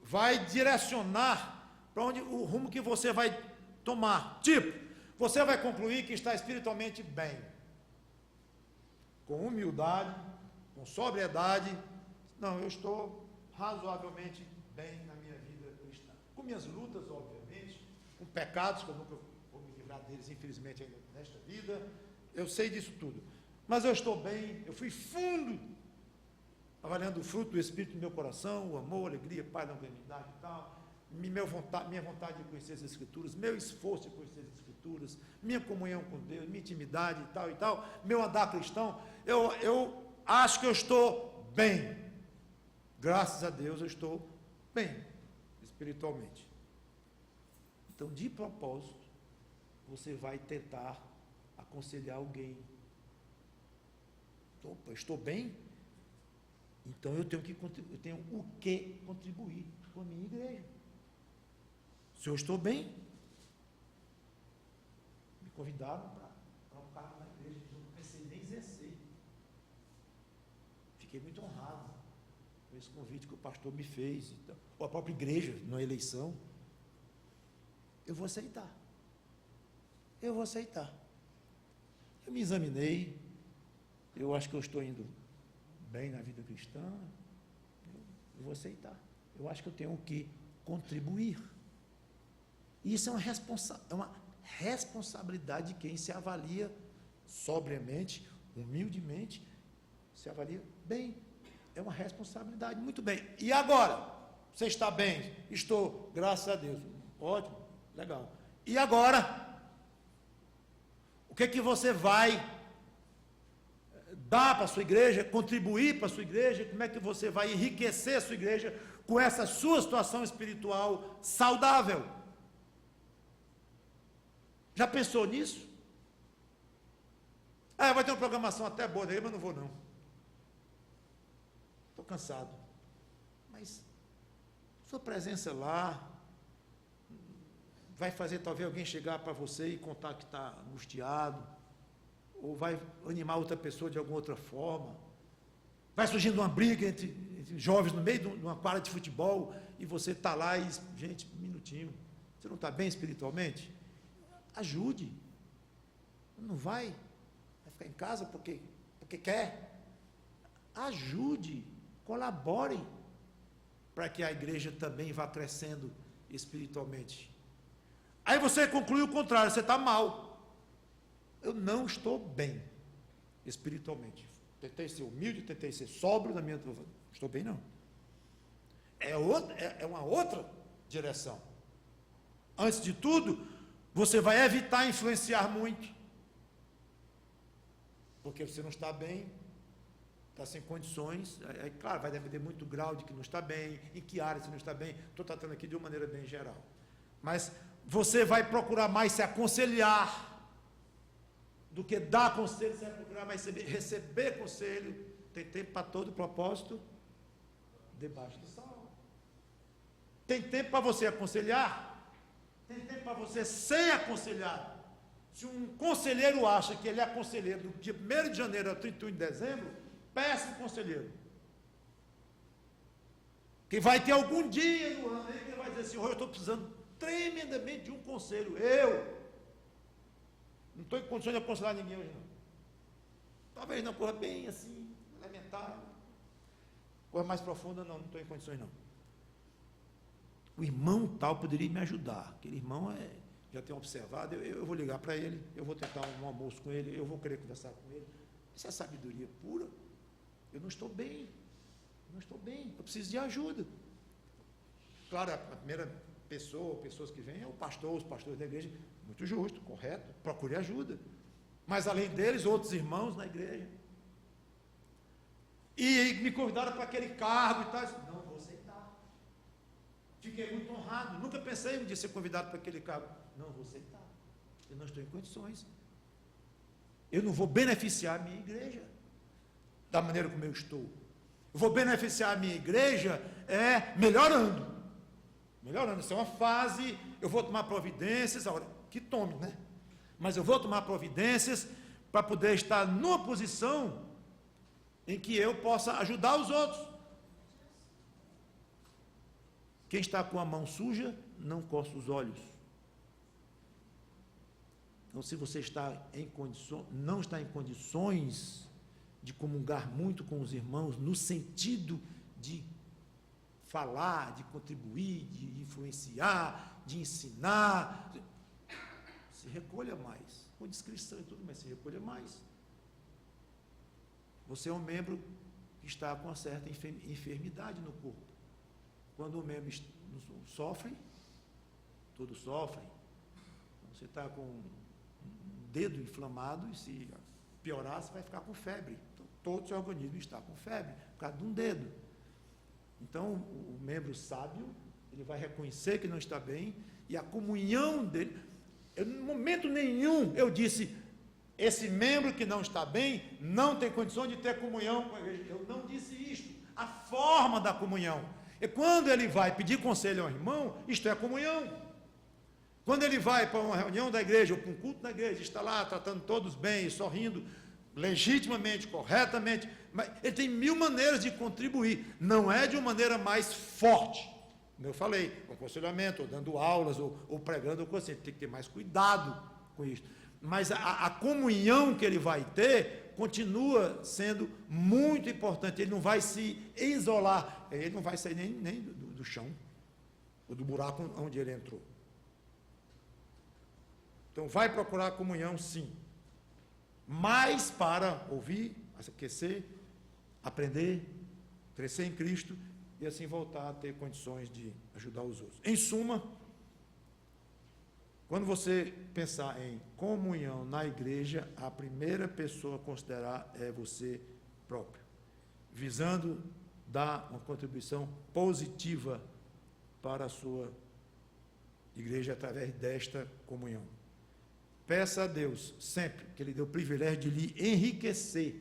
vai direcionar para onde o rumo que você vai tomar. Tipo, você vai concluir que está espiritualmente bem, com humildade, com sobriedade. Não, eu estou razoavelmente bem na minha vida cristã, com minhas lutas, obviamente, com pecados que eu nunca vou me livrar deles, infelizmente, ainda nesta vida. Eu sei disso tudo, mas eu estou bem. Eu fui fundo, avaliando o fruto do Espírito no meu coração, o amor, a alegria, paz, longanimidade e tal. Minha vontade de conhecer as Escrituras, meu esforço de conhecer as Escrituras, minha comunhão com Deus, minha intimidade e tal, meu andar cristão, eu acho que eu estou bem. Graças a Deus eu estou bem, espiritualmente. Então, de propósito, você vai tentar aconselhar alguém. Opa, estou bem? Então eu tenho o que contribuir com a minha igreja. Se eu estou bem, me convidaram para um cargo na igreja, eu não pensei nem exercer. Fiquei muito honrado com esse convite que o pastor me fez, então, ou a própria igreja, na eleição. Eu vou aceitar. Eu vou aceitar. Eu me examinei, eu acho que eu estou indo bem na vida cristã, eu vou aceitar. Eu acho que eu tenho que contribuir. Isso é uma responsabilidade de quem se avalia sobriamente, humildemente, se avalia bem. É uma responsabilidade, muito bem. E agora? Você está bem? Estou, graças a Deus. Ótimo, legal. E agora? O que é que você vai dar para a sua igreja, contribuir para a sua igreja? Como é que você vai enriquecer a sua igreja com essa sua situação espiritual saudável? Já pensou nisso? Vai ter uma programação até boa daí, mas não vou não. Estou cansado. Mas sua presença lá vai fazer talvez alguém chegar para você e contar que está angustiado, ou vai animar outra pessoa de alguma outra forma. Vai surgindo uma briga entre jovens no meio de uma quadra de futebol, e você está lá e, gente, um minutinho, você não está bem espiritualmente? Ajude. Não vai ficar em casa porque quer. Ajude, colabore, para que a igreja também vá crescendo espiritualmente. Aí você conclui o contrário, você está mal. Eu não estou bem espiritualmente. Tentei ser humilde, tentei ser sóbrio na minha... Não estou bem, não. É uma outra direção. Antes de tudo, você vai evitar influenciar muito. Porque você não está bem, está sem condições. Claro, vai depender muito do grau de que não está bem, em que área você não está bem. Estou tratando aqui de uma maneira bem geral. Mas você vai procurar mais se aconselhar do que dar conselho, você vai procurar mais receber conselho. Tem tempo para todo propósito debaixo do sol. Tem tempo para você aconselhar, tem tempo para você ser aconselhado. Se um conselheiro acha que ele é conselheiro do dia 1º de janeiro a 31 de dezembro, peça um conselheiro. Que vai ter algum dia no ano aí que ele vai dizer assim: eu estou precisando tremendamente de um conselho. Eu não estou em condições de aconselhar ninguém hoje, não. Talvez não corra bem assim, elementar. Coisa mais profunda, não estou em condições, não. O irmão tal poderia me ajudar. Aquele irmão já tem observado, eu vou ligar para ele, eu vou tentar um almoço com ele, eu vou querer conversar com ele. Isso é sabedoria pura. Eu não estou bem, eu preciso de ajuda. Claro, a primeira pessoa, pessoas que vêm, é o pastor, os pastores da igreja, muito justo, correto, procure ajuda. Mas além deles, outros irmãos na igreja. E me convidaram para aquele cargo e tal. Eu disse: não vou aceitar. Fiquei muito honrado. Nunca pensei um dia ser convidado para aquele cargo. Não vou aceitar. Eu não estou em condições. Eu não vou beneficiar a minha igreja da maneira como eu estou. Eu vou beneficiar a minha igreja melhorando. Melhorando. Isso é uma fase. Eu vou tomar providências. Agora, que tome, né? Mas eu vou tomar providências para poder estar numa posição em que eu possa ajudar os outros. Quem está com a mão suja, não coça os olhos. Então, se você não está em condições de comungar muito com os irmãos, no sentido de falar, de contribuir, de influenciar, de ensinar, se recolha mais, com discrição e tudo, mas se recolha mais. Você é um membro que está com uma certa enfermidade no corpo. Quando o membro sofre, todos sofrem. Então, você está com um dedo inflamado e se piorar, você vai ficar com febre. Então, todo o seu organismo está com febre, por causa de um dedo. Então, o membro sábio, ele vai reconhecer que não está bem, e a comunhão dele, em momento nenhum eu disse: esse membro que não está bem não tem condições de ter comunhão com a igreja. Eu não disse isto. a forma da comunhão. E quando ele vai pedir conselho ao irmão, isto é comunhão. Quando ele vai para uma reunião da igreja, ou para um culto da igreja, está lá tratando todos bem, sorrindo, legitimamente, corretamente, mas ele tem 1000 maneiras de contribuir, não é de uma maneira mais forte. Como eu falei, com aconselhamento, ou dando aulas, ou pregando, ou coisa assim, tem que ter mais cuidado com isso. Mas a comunhão que ele vai ter continua sendo muito importante. Ele não vai se isolar, ele não vai sair nem do chão, ou do buraco onde ele entrou. Então, vai procurar comunhão, sim, mas para ouvir, aquecer, aprender, crescer em Cristo e assim voltar a ter condições de ajudar os outros. Em suma, quando você pensar em comunhão na igreja, a primeira pessoa a considerar é você próprio, visando dar uma contribuição positiva para a sua igreja através desta comunhão. Peça a Deus sempre que Ele dê o privilégio de lhe enriquecer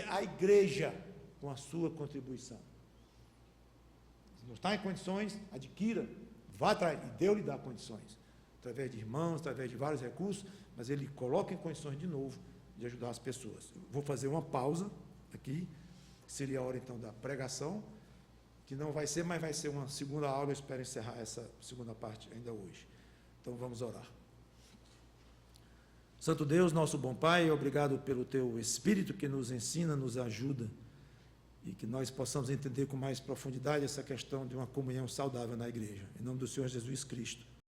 a igreja com a sua contribuição. Se não está em condições, adquira, vá atrás, e Deus lhe dá condições, através de irmãos, através de vários recursos, mas Ele coloca em condições de novo de ajudar as pessoas. Vou fazer uma pausa aqui, seria a hora então da pregação, que não vai ser, mas vai ser uma segunda aula, eu espero encerrar essa segunda parte ainda hoje. Então vamos orar. Santo Deus, nosso bom Pai, obrigado pelo Teu Espírito que nos ensina, nos ajuda, e que nós possamos entender com mais profundidade essa questão de uma comunhão saudável na igreja. Em nome do Senhor Jesus Cristo.